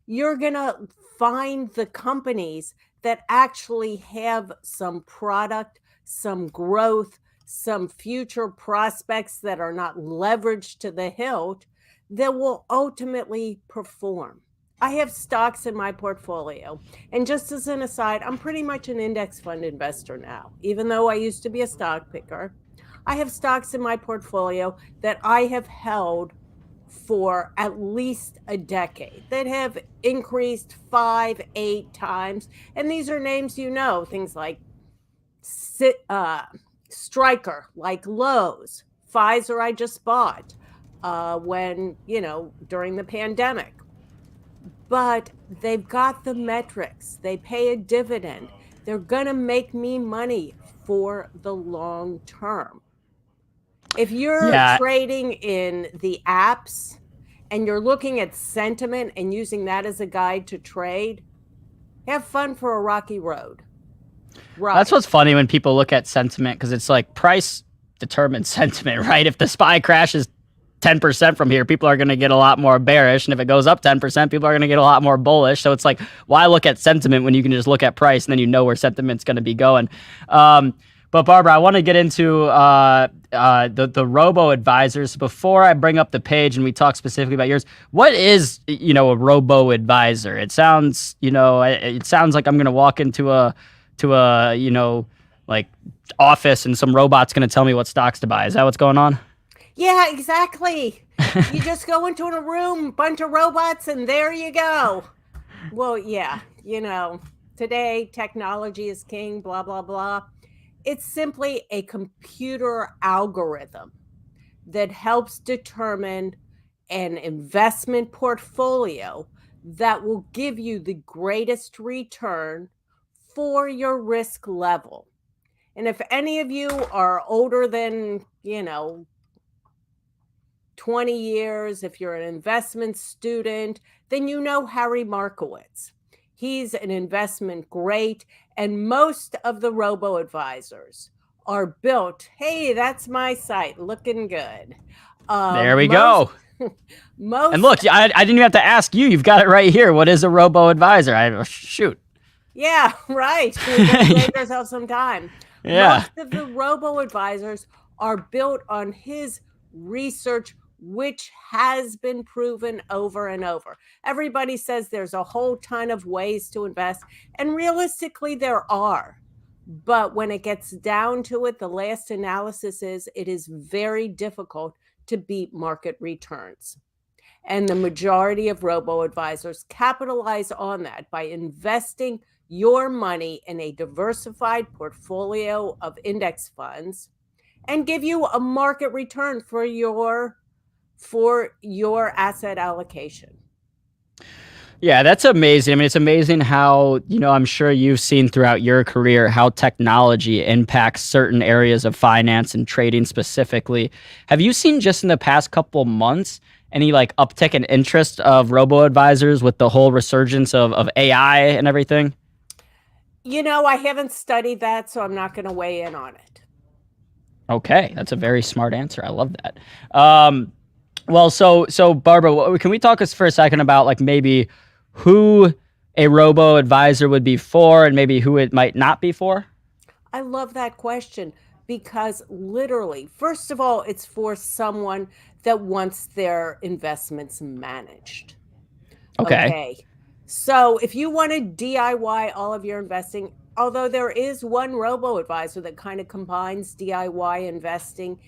you're going to find the companies that actually have some product, some growth, some future prospects that are not leveraged to the hilt that will ultimately perform. I have stocks in my portfolio. And just as an aside, I'm pretty much an index fund investor now. Even though I used to be a stock picker, I have stocks in my portfolio that I have held for at least a decade that have increased 5, 8 times. And these are names, you know, things like Stryker, like Lowe's, Pfizer I just bought when, you know, during the pandemic. But they've got the metrics. They pay a dividend. They're going to make me money for the long term. If you're trading in the apps and you're looking at sentiment and using that as a guide to trade, have fun for a rocky road. Right. That's what's funny when people look at sentiment, because it's like price determines sentiment, right? If the SPY crashes 10% from here, people are going to get a lot more bearish. And if it goes up 10%, people are going to get a lot more bullish. So it's like, why look at sentiment when you can just look at price and then you know where sentiment's going to be going? But Barbara, I want to get into the robo-advisors. Before I bring up the page and we talk specifically about yours, what is, you know, a robo-advisor? It sounds, you know, it sounds like I'm going to walk into a you know, like office and some robot's going to tell me what stocks to buy. Is that what's going on? Yeah, exactly. You just go into a room, bunch of robots, and there you go. Well, yeah, you know, today technology is king, blah, blah, blah. It's simply a computer algorithm that helps determine an investment portfolio that will give you the greatest return for your risk level. And if any of you are older than, you know, 20 years, if you're an investment student, then you know Harry Markowitz. He's an investment great, and most of the robo-advisors are built. Hey, that's my site, looking good. There we go. And look, I didn't even have to ask you. You've got it right here. What is a robo-advisor? Shoot. Yeah, right. We gotta save ourselves some time. Yeah. Most of the robo-advisors are built on his research, which has been proven over and over. Everybody says there's a whole ton of ways to invest, and realistically there are. But when it gets down to it, the last analysis is it is very difficult to beat market returns. And the majority of robo-advisors capitalize on that by investing your money in a diversified portfolio of index funds and give you a market return for your asset allocation. Yeah, that's amazing. I mean, it's amazing how, you know, I'm sure you've seen throughout your career how technology impacts certain areas of finance and trading specifically. Have you seen just in the past couple months any like uptick in interest of robo-advisors with the whole resurgence of AI and everything? You know, I haven't studied that, so I'm not going to weigh in on it. Okay, that's a very smart answer. I love that. Well, so Barbara, can we talk us for a second about like maybe who a robo advisor would be for and maybe who it might not be for? I love that question because literally, first of all, it's for someone that wants their investments managed. Okay. So if you want to DIY all of your investing, although there is one robo advisor that kind of combines DIY investing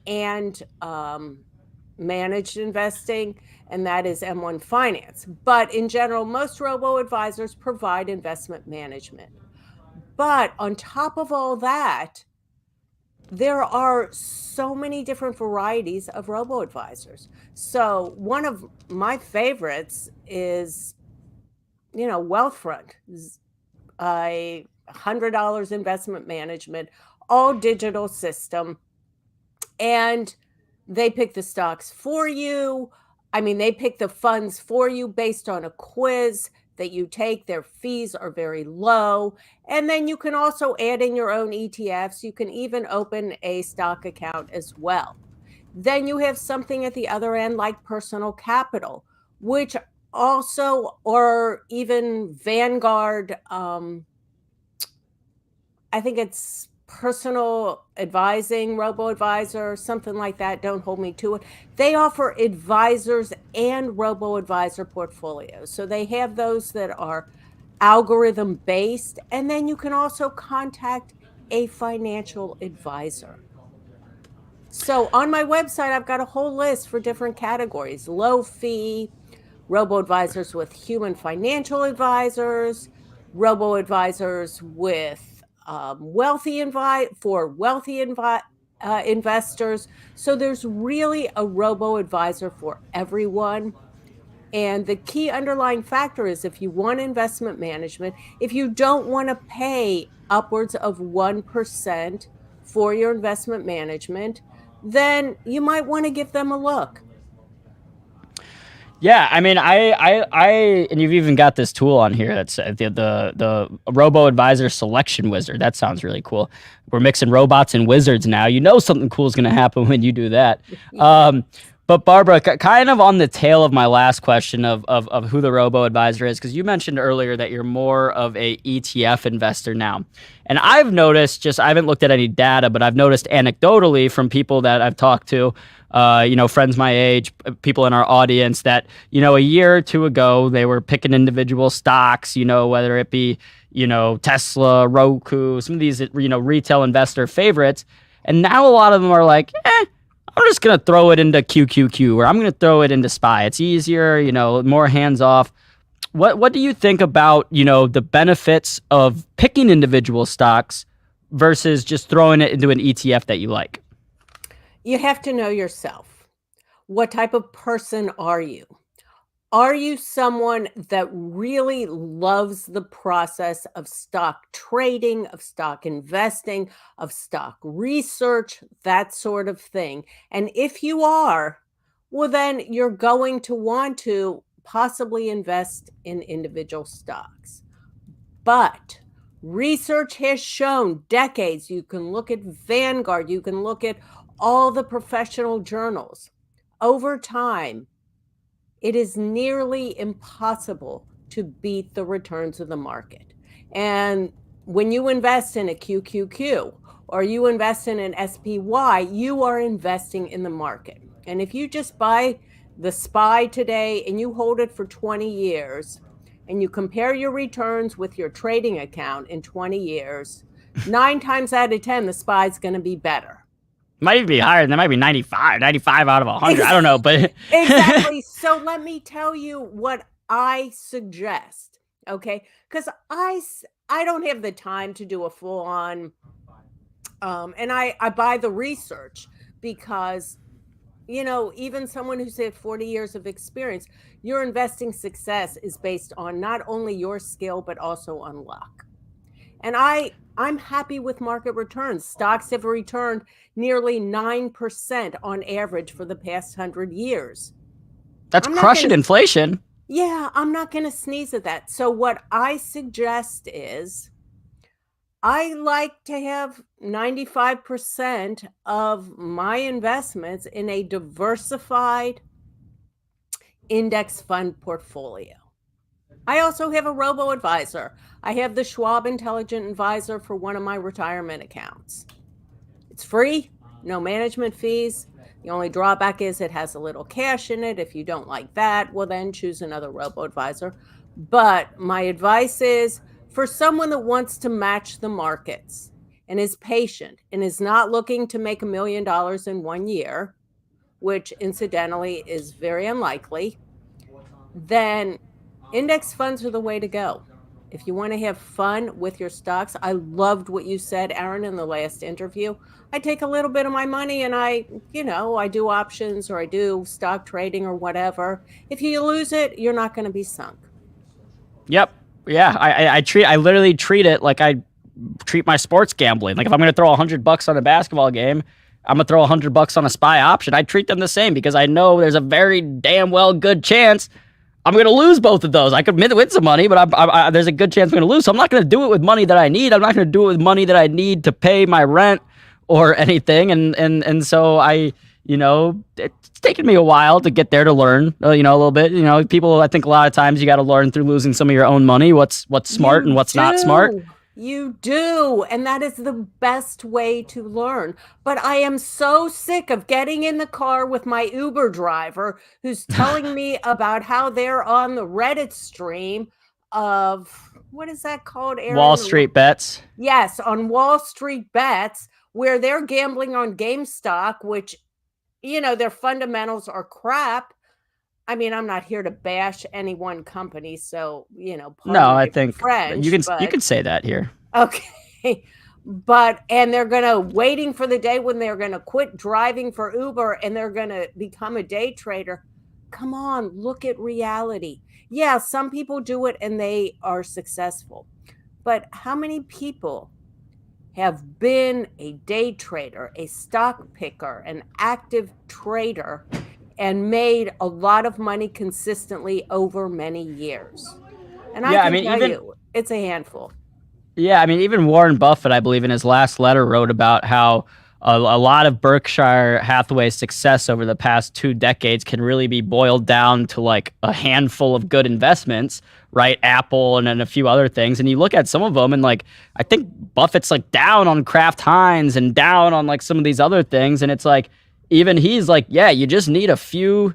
and managed investing, and that is M1 Finance. But in general, most robo advisors provide investment management. But on top of all that, there are so many different varieties of robo advisors. So one of my favorites is, Wealthfront, a $100 investment management, all digital system. And they pick the stocks for you. I mean, they pick the funds for you based on a quiz that you take. Their fees are very low. And then you can also add in your own ETFs. You can even open a stock account as well. Then you have something at the other end like Personal Capital, which also, or even Vanguard, I think it's Personal Advising, robo-advisor, something like that. Don't hold me to it. They offer advisors and robo-advisor portfolios. So they have those that are algorithm based, and then you can also contact a financial advisor. So on my website, I've got a whole list for different categories: low fee, robo-advisors with human financial advisors, robo-advisors with wealthy investors. So there's really a robo-advisor for everyone. And the key underlying factor is if you want investment management, if you don't want to pay upwards of 1% for your investment management, then you might want to give them a look. Yeah, I mean, and you've even got this tool on here that's the Robo Advisor Selection Wizard. That sounds really cool. We're mixing robots and wizards now. You know something cool is going to happen when you do that. But Barbara, kind of on the tail of my last question of who the Robo Advisor is, because you mentioned earlier that you're more of a ETF investor now, and I've noticed, I haven't looked at any data, but I've noticed anecdotally from people that I've talked to, friends my age, people in our audience, that, a year or two ago, they were picking individual stocks, whether it be, Tesla, Roku, some of these, retail investor favorites. And now a lot of them are like, I'm just going to throw it into QQQ, or I'm going to throw it into SPY. It's easier, more hands off. What do you think about, the benefits of picking individual stocks versus just throwing it into an ETF that you like? You have to know yourself. What type of person are you? Are you someone that really loves the process of stock trading, of stock investing, of stock research, that sort of thing? And if you are, well, then you're going to want to possibly invest in individual stocks. But research has shown decades, you can look at Vanguard, you can look at all the professional journals. Over time, it is nearly impossible to beat the returns of the market. And when you invest in a QQQ or you invest in an SPY, you are investing in the market. And if you just buy the SPY today and you hold it for 20 years and you compare your returns with your trading account in 20 years, 9 times out of 10, the SPY is going to be better. Might even be higher than that. Might be 95 out of 100. I don't know, but exactly. So let me tell you what I suggest, okay? Because I don't have the time to do a full on, and I buy the research because, even someone who's had 40 years of experience, your investing success is based on not only your skill, but also on luck. And I'm happy with market returns. Stocks have returned nearly 9% on average for the past 100 years. That's crushing inflation. Yeah, I'm not going to sneeze at that. So what I suggest is I like to have 95% of my investments in a diversified index fund portfolio. I also have a robo-advisor. I have the Schwab Intelligent Advisor for one of my retirement accounts. It's free, no management fees. The only drawback is it has a little cash in it. If you don't like that, well, then choose another robo-advisor. But my advice is for someone that wants to match the markets and is patient and is not looking to make $1 million in 1 year, which incidentally is very unlikely, then index funds are the way to go. If you want to have fun with your stocks, I loved what you said, Aaron, in the last interview. I take a little bit of my money and I do options or I do stock trading or whatever. If you lose it, you're not going to be sunk. Yep. Yeah. I literally treat it like I treat my sports gambling. Like if I'm going to throw $100 on a basketball game, I'm going to throw $100 on a SPY option. I treat them the same because I know there's a very damn well good chance I'm going to lose both of those. I could win some money, but there's a good chance I'm going to lose. So I'm not going to do it with money that I need. I'm not going to do it with money that I need to pay my rent or anything. And so it's taken me a while to get there to learn, a little bit. People, I think a lot of times you got to learn through losing some of your own money, what's smart and what's not smart. You do. And that is the best way to learn. But I am so sick of getting in the car with my Uber driver who's telling me about how they're on the Reddit stream of, what is that called, Aaron? Wall Street Bets. Yes, on Wall Street Bets, where they're gambling on GameStop, which, their fundamentals are crap. I mean, I'm not here to bash any one company, so I think French, you can say that here. Okay, and they're waiting for the day when they're gonna quit driving for Uber and they're gonna become a day trader. Come on, look at reality. Yeah, some people do it and they are successful, but how many people have been a day trader, a stock picker, an active trader, and made a lot of money consistently over many years? And I can tell you, it's a handful. Yeah, I mean, even Warren Buffett, I believe, in his last letter wrote about how a lot of Berkshire Hathaway's success over the past 2 decades can really be boiled down to like a handful of good investments, right? Apple and then a few other things. And you look at some of them and like, I think Buffett's like down on Kraft Heinz and down on like some of these other things. And it's like, even he's like, yeah, you just need a few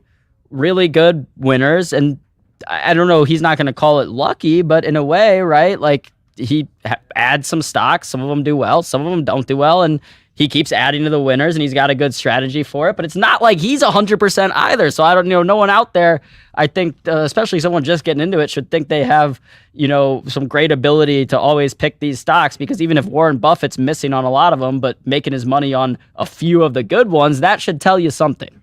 really good winners. And I don't know, he's not going to call it lucky, but in a way, right? Like he adds some stocks. Some of them do well. Some of them don't do well. And he keeps adding to the winners and he's got a good strategy for it, but it's not like he's 100% either. So I don't no one out there, I think, especially someone just getting into it, should think they have, some great ability to always pick these stocks, because even if Warren Buffett's missing on a lot of them, but making his money on a few of the good ones, that should tell you something.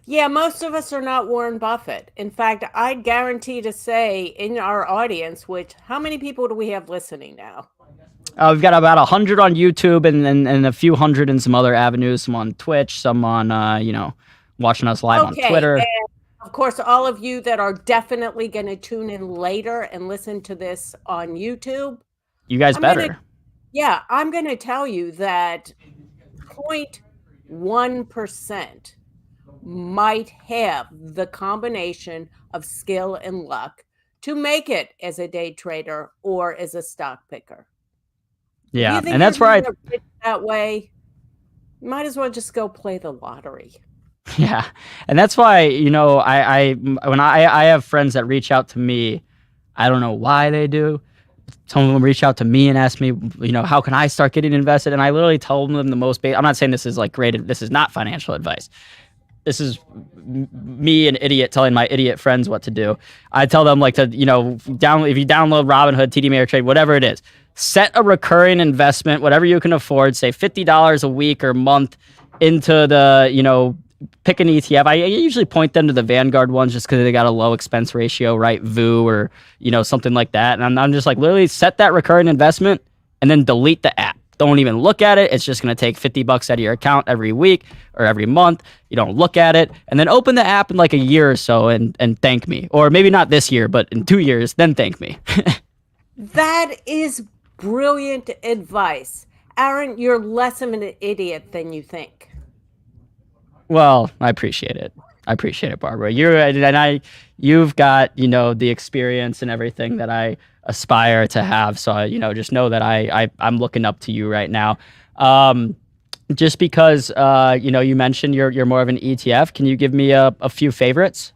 Yeah, most of us are not Warren Buffett. In fact, I'd guarantee to say in our audience, how many people do we have listening now? We've got about 100 on YouTube and a few hundred in some other avenues, some on Twitch, some on, watching us live on Twitter. And of course, all of you that are definitely going to tune in later and listen to this on YouTube. You guys better. I'm going to tell you that 0.1% might have the combination of skill and luck to make it as a day trader or as a stock picker. Yeah, and that's where that way, you might as well just go play the lottery. Yeah, and that's why I have friends that reach out to me. I don't know why they do. Some of them reach out to me and ask me, how can I start getting invested? And I literally tell them the most. I'm not saying this is like great. This is not financial advice. This is me, an idiot, telling my idiot friends what to do. I tell them like to, if you download Robinhood, TD Ameritrade, whatever it is, set a recurring investment, whatever you can afford, say $50 a week or month into the, pick an ETF. I usually point them to the Vanguard ones just because they got a low expense ratio, right? VU or, something like that. And I'm just like, literally set that recurring investment and then delete the app. Don't even look at it. It's just going to take $50 out of your account every week or every month. You don't look at it, and then open the app in like a year or so and thank me. Or maybe not this year, but in 2 years, then thank me. That is brilliant advice. Aaron, you're less of an idiot than you think. Well, I appreciate it. I appreciate it, Barbara. You've got, the experience and everything that I aspire to have. So, just know that I'm looking up to you right now. Just because, you mentioned you're more of an ETF. Can you give me a few favorites?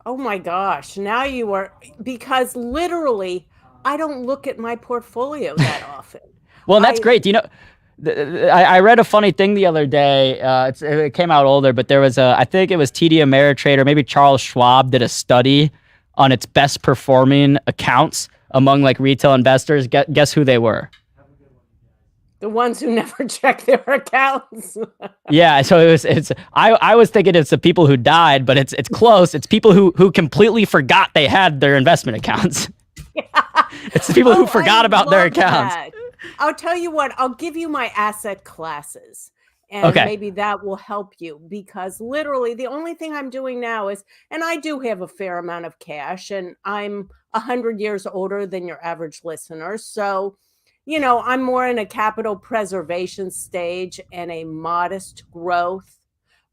Oh my gosh. Now you are, because literally I don't look at my portfolio that often. Well, that's great. I read a funny thing the other day. It came out older, but there was I think it was TD Ameritrade or maybe Charles Schwab did a study on its best performing accounts among like retail investors. Guess who they were? The ones who never check their accounts. Yeah, so I was thinking it's the people who died, but it's close. It's people who completely forgot they had their investment accounts. Yeah. It's the people who forgot about their accounts. That. I'll tell you what, I'll give you my asset classes and maybe that will help you, because literally the only thing I'm doing now is, and I do have a fair amount of cash and I'm 100 years older than your average listener. So, I'm more in a capital preservation stage and a modest growth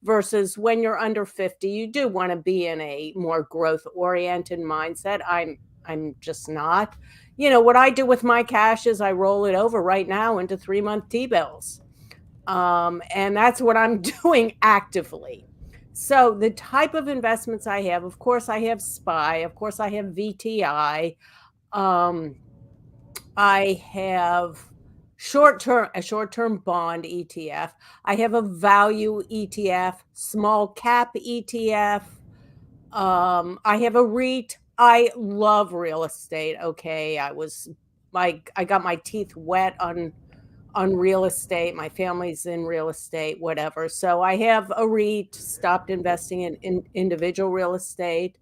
versus when you're under 50, you do want to be in a more growth oriented mindset. I'm just not. What I do with my cash is I roll it over right now into 3-month T-bills. And that's what I'm doing actively. So the type of investments I have, of course, I have SPY. Of course, I have VTI. I have a short-term bond ETF. I have a value ETF, small cap ETF. I have a REIT. I love real estate. Okay. I got my teeth wet on real estate. My family's in real estate, whatever. So I have a REIT, stopped investing in individual real estate.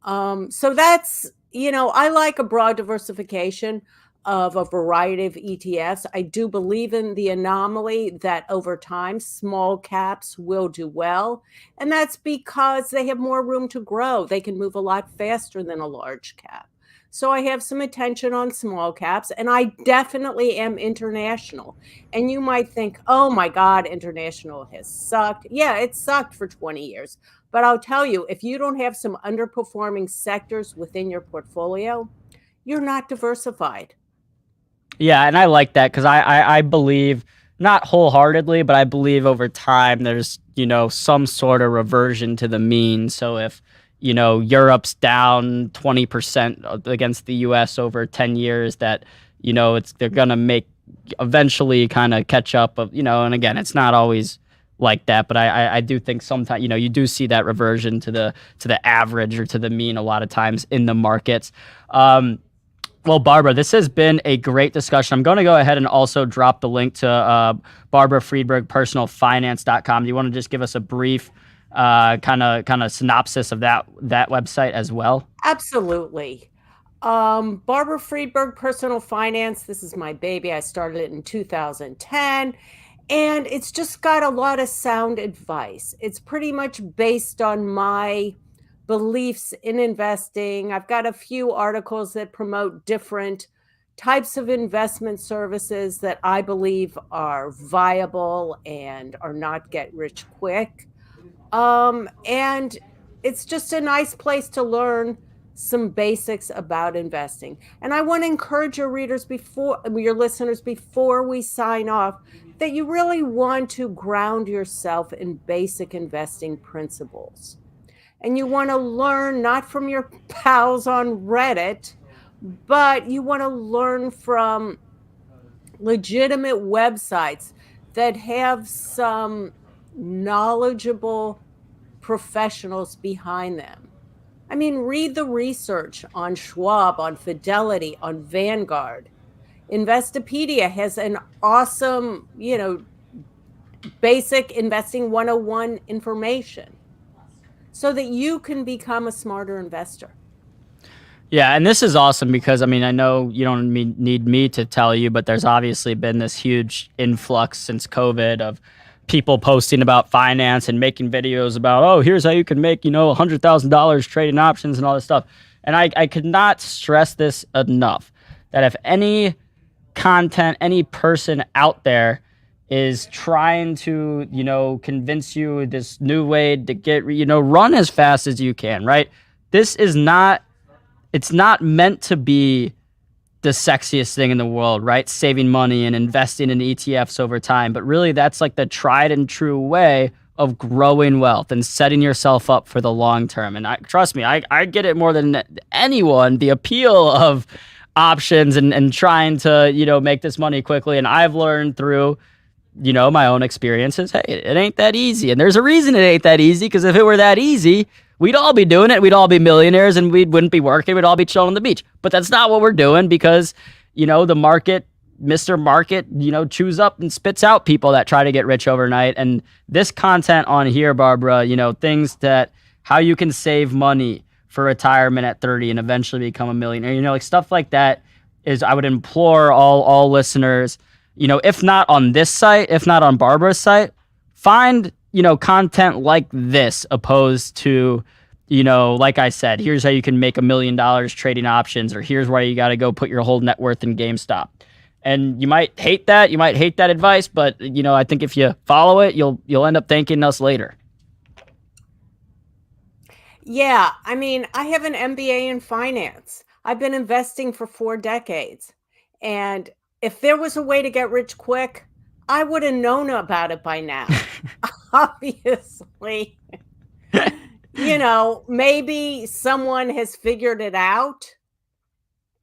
So that's, I like a broad diversification of a variety of ETFs. I do believe in the anomaly that over time, small caps will do well. And that's because they have more room to grow. They can move a lot faster than a large cap. So I have some attention on small caps, and I definitely am international. And you might think, oh my God, international has sucked. Yeah, it sucked for 20 years. But I'll tell you, if you don't have some underperforming sectors within your portfolio, you're not diversified. Yeah, and I like that because I believe, not wholeheartedly, but I believe over time there's, some sort of reversion to the mean. So if, Europe's down 20% against the US over 10 years, that, they're going to make eventually kind of catch up of, and again, it's not always like that, but I do think sometimes, you do see that reversion to the average or to the mean a lot of times in the markets. Well, Barbara, this has been a great discussion. I'm going to go ahead and also drop the link to Barbara Friedberg, personalfinance.com. Do you want to just give us a brief kind of synopsis of that website as well? Absolutely. Barbara Friedberg, Personal Finance. This is my baby. I started it in 2010. And it's just got a lot of sound advice. It's pretty much based on my beliefs in investing. I've got a few articles that promote different types of investment services that I believe are viable and are not get rich quick. And it's just a nice place to learn some basics about investing. And I want to encourage your listeners before we sign off, that you really want to ground yourself in basic investing principles. And you want to learn not from your pals on Reddit, but you want to learn from legitimate websites that have some knowledgeable professionals behind them. I mean, read the research on Schwab, on Fidelity, on Vanguard. Investopedia has an awesome, basic investing 101 information, so that you can become a smarter investor. Yeah, and this is awesome because, I know you don't need me to tell you, but there's obviously been this huge influx since COVID of people posting about finance and making videos about, oh, here's how you can make, $100,000 trading options and all this stuff. And I could not stress this enough, that if any content, any person out there is trying to, you know, convince you this new way to get, you know, run as fast as you can, right? This is not, it's not meant to be the sexiest thing in the world, right? Saving money and investing in ETFs over time. But really, that's like the tried and true way of growing wealth and setting yourself up for the long term. And trust me, I get it more than anyone, the appeal of options and trying to, you know, make this money quickly. And I've learned through, you know, my own experiences, hey, it ain't that easy. And there's a reason it ain't that easy, because if it were that easy, we'd all be doing it. We'd all be millionaires and we wouldn't be working. We'd all be chilling on the beach. But that's not what we're doing, because, you know, the market, Mr. Market, you know, chews up and spits out people that try to get rich overnight. And this content on here, Barbara, you know, things that how you can save money for retirement at 30 and eventually become a millionaire, you know, like stuff like that is, I would implore all listeners, you know, if not on this site, if not on Barbara's site, find, you know, content like this opposed to, you know, like I said, here's how you can make $1 million trading options, or here's where you got to go put your whole net worth in GameStop. And you might hate that. You might hate that advice, but, you know, I think if you follow it, you'll end up thanking us later. Yeah. I mean, I have an MBA in finance. I've been investing for 4 decades. And if there was a way to get rich quick, I would have known about it by now. Obviously, you know, maybe someone has figured it out.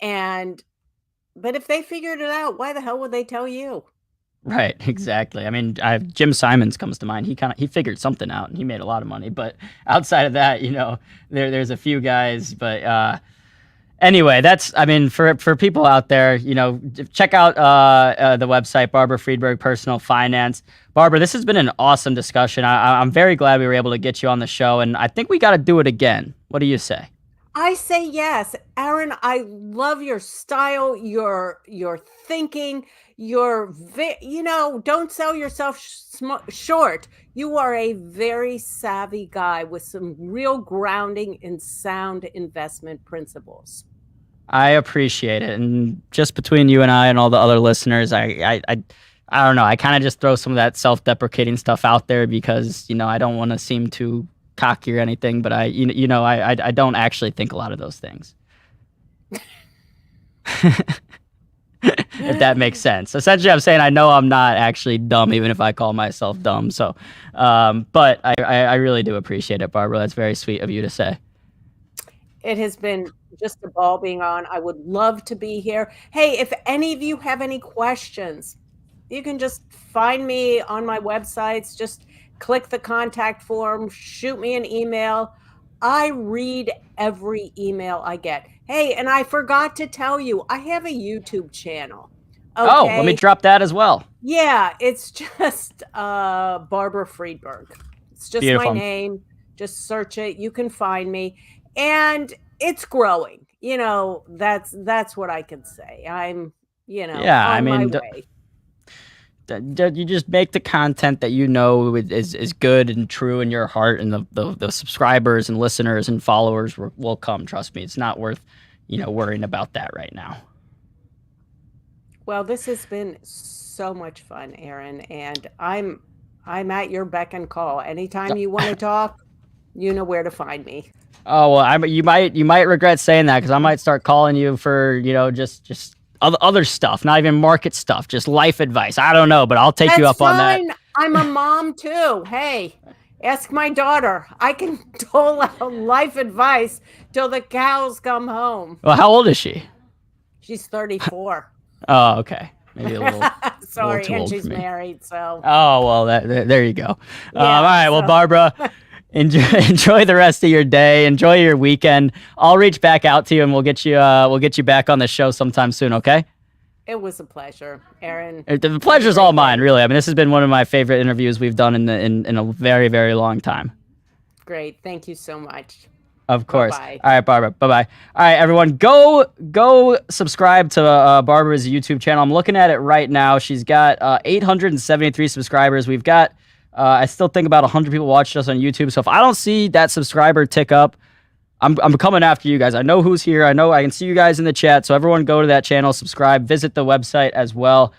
But if they figured it out, why the hell would they tell you? Right, exactly. I mean, Jim Simons comes to mind. He figured something out and he made a lot of money. But outside of that, you know, there's a few guys. But anyway, I mean, for people out there, you know, check out the website, Barbara Friedberg Personal Finance. Barbara, this has been an awesome discussion. I'm very glad we were able to get you on the show, and I think we got to do it again. What do you say? I say yes. Aaron, I love your style, your thinking, you know, don't sell yourself short. You are a very savvy guy with some real grounding in sound investment principles. I appreciate it. And just between you and I and all the other listeners, I don't know. I kind of just throw some of that self-deprecating stuff out there because, you know, I don't want to seem too cocky or anything, but I don't actually think a lot of those things. If that makes sense. Essentially, I'm saying I know I'm not actually dumb, even if I call myself dumb. So, but I really do appreciate it, Barbara. That's very sweet of you to say. It has been just a ball being on. I would love to be here. Hey, if any of you have any questions, you can just find me on my websites. Just click the contact form, shoot me an email. I read every email I get. Hey, and I forgot to tell you, I have a YouTube channel. Okay? Oh, let me drop that as well. Yeah, it's just Barbara Friedberg. It's just Beautiful. my name. Just search it. You can find me. And it's growing. You know, that's what I can say. I'm, you know, on my way. You just make the content that you know is good and true in your heart, and the subscribers and listeners and followers will come. Trust me, it's not worth, you know, worrying about that right now. Well, this has been so much fun, Aaron, and I'm at your beck and call. Anytime you want to talk, you know where to find me. Oh well, you might regret saying that, because I might start calling you for, you know, just other stuff, not even market stuff, just life advice. I don't know, but I'll take you up on that. I'm a mom too. Hey, ask my daughter. I can dole out life advice till the cows come home. Well, how old is she? She's 34. Oh, okay. Maybe a little. Sorry, a little and she's married. So. Oh well, there you go. Yeah, all right. Well, Barbara. Enjoy the rest of your day. Enjoy your weekend. I'll reach back out to you and we'll get you back on the show sometime soon. Okay? It was a pleasure, Aaron. The pleasure's all mine, really. I mean, this has been one of my favorite interviews we've done in a very, very long time. Great. Thank you so much. Of course. Bye-bye. All right, Barbara. Bye-bye. All right, everyone. Go subscribe to Barbara's YouTube channel. I'm looking at it right now. She's got 873 subscribers. We've got I still think about 100 people watched us on YouTube. So if I don't see that subscriber tick up, I'm coming after you guys. I know who's here. I know I can see you guys in the chat. So everyone go to that channel, subscribe, visit the website as well.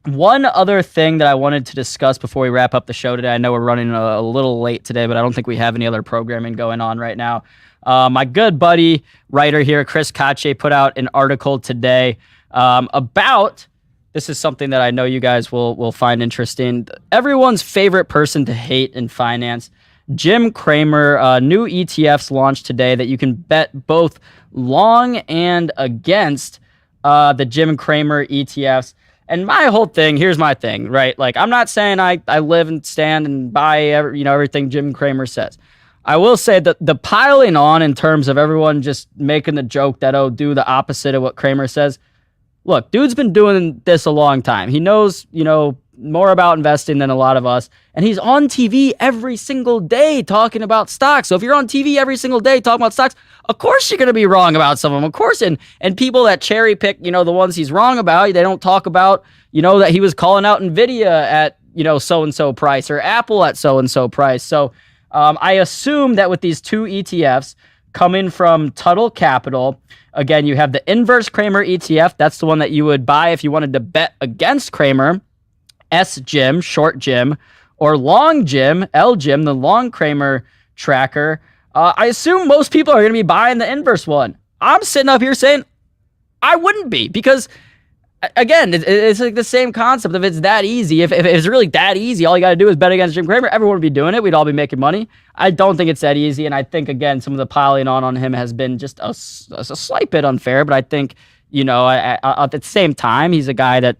One other thing that I wanted to discuss before we wrap up the show today. I know we're running a little late today, but I don't think we have any other programming going on right now. My good buddy writer here, Chris Kache, put out an article today about, this is something that I know you guys will find interesting. Everyone's favorite person to hate in finance, Jim Cramer. New ETFs launched today that you can bet both long and against the Jim Cramer ETFs. And my whole thing, here's my thing, right? Like, I'm not saying I live and stand and buy everything Jim Cramer says. I will say that the piling on in terms of everyone just making the joke that, oh, do the opposite of what Cramer says. Look, dude's been doing this a long time. He knows, more about investing than a lot of us. And he's on TV every single day talking about stocks. So if you're on TV every single day talking about stocks, of course you're going to be wrong about some of them. Of course. And people that cherry pick, the ones he's wrong about, they don't talk about, that he was calling out Nvidia at, so-and-so price, or Apple at so-and-so price. So I assume that with these two ETFs coming from Tuttle Capital, again, you have the inverse Cramer ETF. That's the one that you would buy if you wanted to bet against Cramer. S-Jim, short Jim, or long Jim, L-Jim, the long Cramer tracker. I assume most people are going to be buying the inverse one. I'm sitting up here saying I wouldn't be, because, again, it's like the same concept. If it's that easy, if it's really that easy, all you got to do is bet against Jim Cramer, everyone would be doing it. We'd all be making money. I don't think it's that easy, and I think, again, some of the piling on him has been just a slight bit unfair, but I think, at the same time, he's a guy that,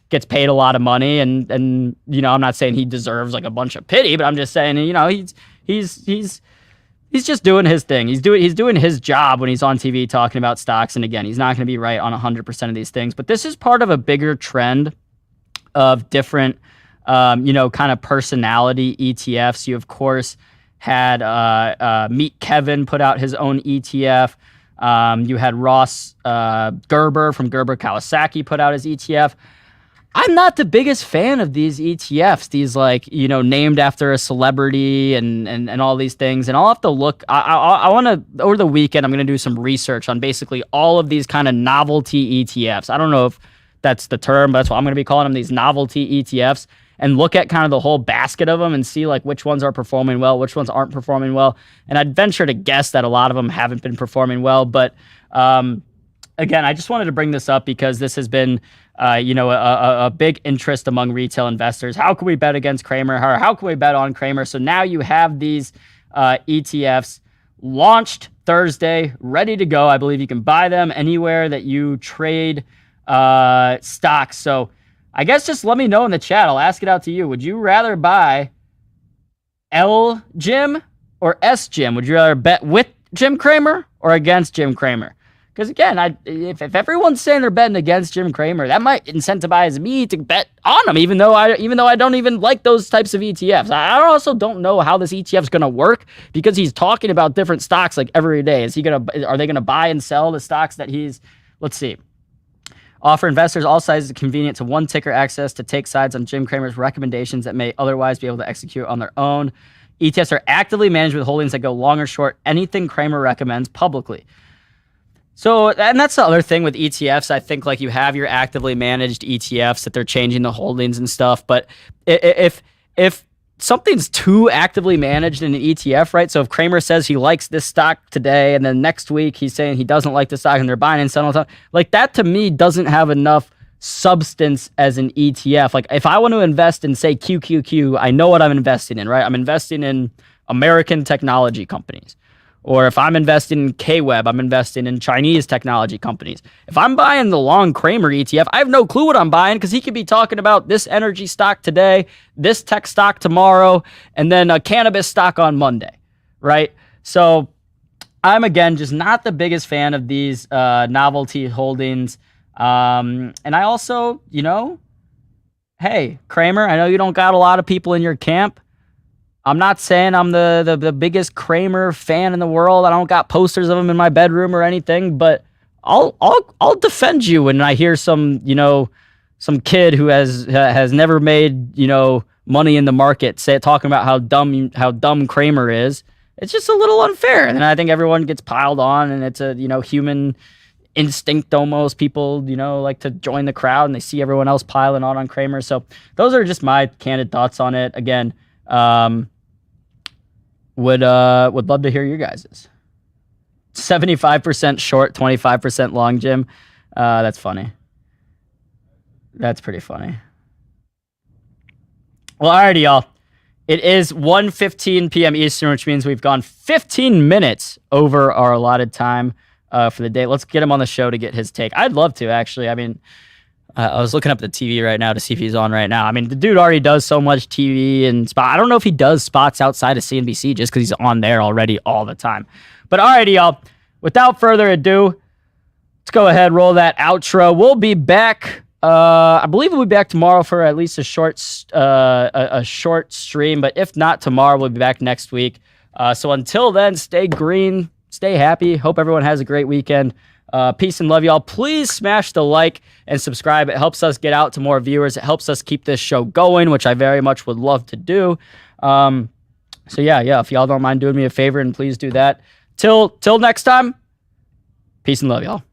gets paid a lot of money, and I'm not saying he deserves like a bunch of pity, but I'm just saying, he's just doing his thing. He's doing his job when he's on TV talking about stocks. And again, he's not going to be right on 100% of these things, but this is part of a bigger trend of different, kind of personality ETFs. You of course had Meet Kevin put out his own ETF. You had Ross Gerber from Gerber Kawasaki put out his ETF. I'm not the biggest fan of these ETFs, these named after a celebrity and all these things. And I'll have to look, I want to, over the weekend, I'm going to do some research on basically all of these kind of novelty ETFs. I don't know if that's the term, but that's what I'm going to be calling them, these novelty ETFs, and look at kind of the whole basket of them and see which ones are performing well, which ones aren't performing well. And I'd venture to guess that a lot of them haven't been performing well. But again, I just wanted to bring this up because this has been a big interest among retail investors. How can we bet against Cramer? Or how can we bet on Cramer? So now you have these ETFs launched Thursday, ready to go. I believe you can buy them anywhere that you trade stocks. So I guess just let me know in the chat. I'll ask it out to you. Would you rather buy L Jim or S Jim? Would you rather bet with Jim Cramer or against Jim Cramer? Because again, if everyone's saying they're betting against Jim Cramer, that might incentivize me to bet on him, even though I don't even like those types of ETFs. I also don't know how this ETF is going to work because he's talking about different stocks like every day. Are they gonna buy and sell the stocks that he's? Let's see. Offer investors all sizes of convenient to one ticker access to take sides on Jim Cramer's recommendations that may otherwise be able to execute on their own. ETFs are actively managed with holdings that go long or short anything Cramer recommends publicly. So, and that's the other thing with ETFs. I think you have your actively managed ETFs that they're changing the holdings and stuff. But if something's too actively managed in an ETF, right? So if Cramer says he likes this stock today, and then next week he's saying he doesn't like the stock and they're buying and selling, that to me doesn't have enough substance as an ETF. If I want to invest in, say, QQQ, I know what I'm investing in, right? I'm investing in American technology companies. Or if I'm investing in K-Web, I'm investing in Chinese technology companies. If I'm buying the long Cramer ETF, I have no clue what I'm buying because he could be talking about this energy stock today, this tech stock tomorrow, and then a cannabis stock on Monday, right? So I'm, again, just not the biggest fan of these novelty holdings. And I also, hey, Cramer, I know you don't got a lot of people in your camp. I'm not saying I'm the biggest Cramer fan in the world. I don't got posters of him in my bedroom or anything, but I'll defend you when I hear some kid who has never made money in the market talking about how dumb Cramer is, it's just a little unfair. And I think everyone gets piled on, and it's a, you know, human instinct almost. People, you know, like to join the crowd and they see everyone else piling on Cramer. So those are just my candid thoughts on it. Again, would love to hear your guys's. 75% short, 25% long, Jim. That's funny. That's pretty funny. Well, alrighty, y'all. It is 1:15 p.m. Eastern, which means we've gone 15 minutes over our allotted time for the day. Let's get him on the show to get his take. I'd love to, actually. I mean, I was looking up the TV right now to see if he's on right now. I mean, the dude already does so much TV and spot. I don't know if he does spots outside of CNBC just because he's on there already all the time. But alrighty, y'all. Without further ado, let's go ahead, roll that outro. We'll be back. I believe we'll be back tomorrow for at least a short stream. But if not tomorrow, we'll be back next week. So until then, stay green, stay happy. Hope everyone has a great weekend. Peace and love, y'all. Please smash the like and subscribe. It helps us get out to more viewers. It helps us keep this show going, which I very much would love to do. So yeah, if y'all don't mind doing me a favor, and please do that. Till next time, peace and love, y'all.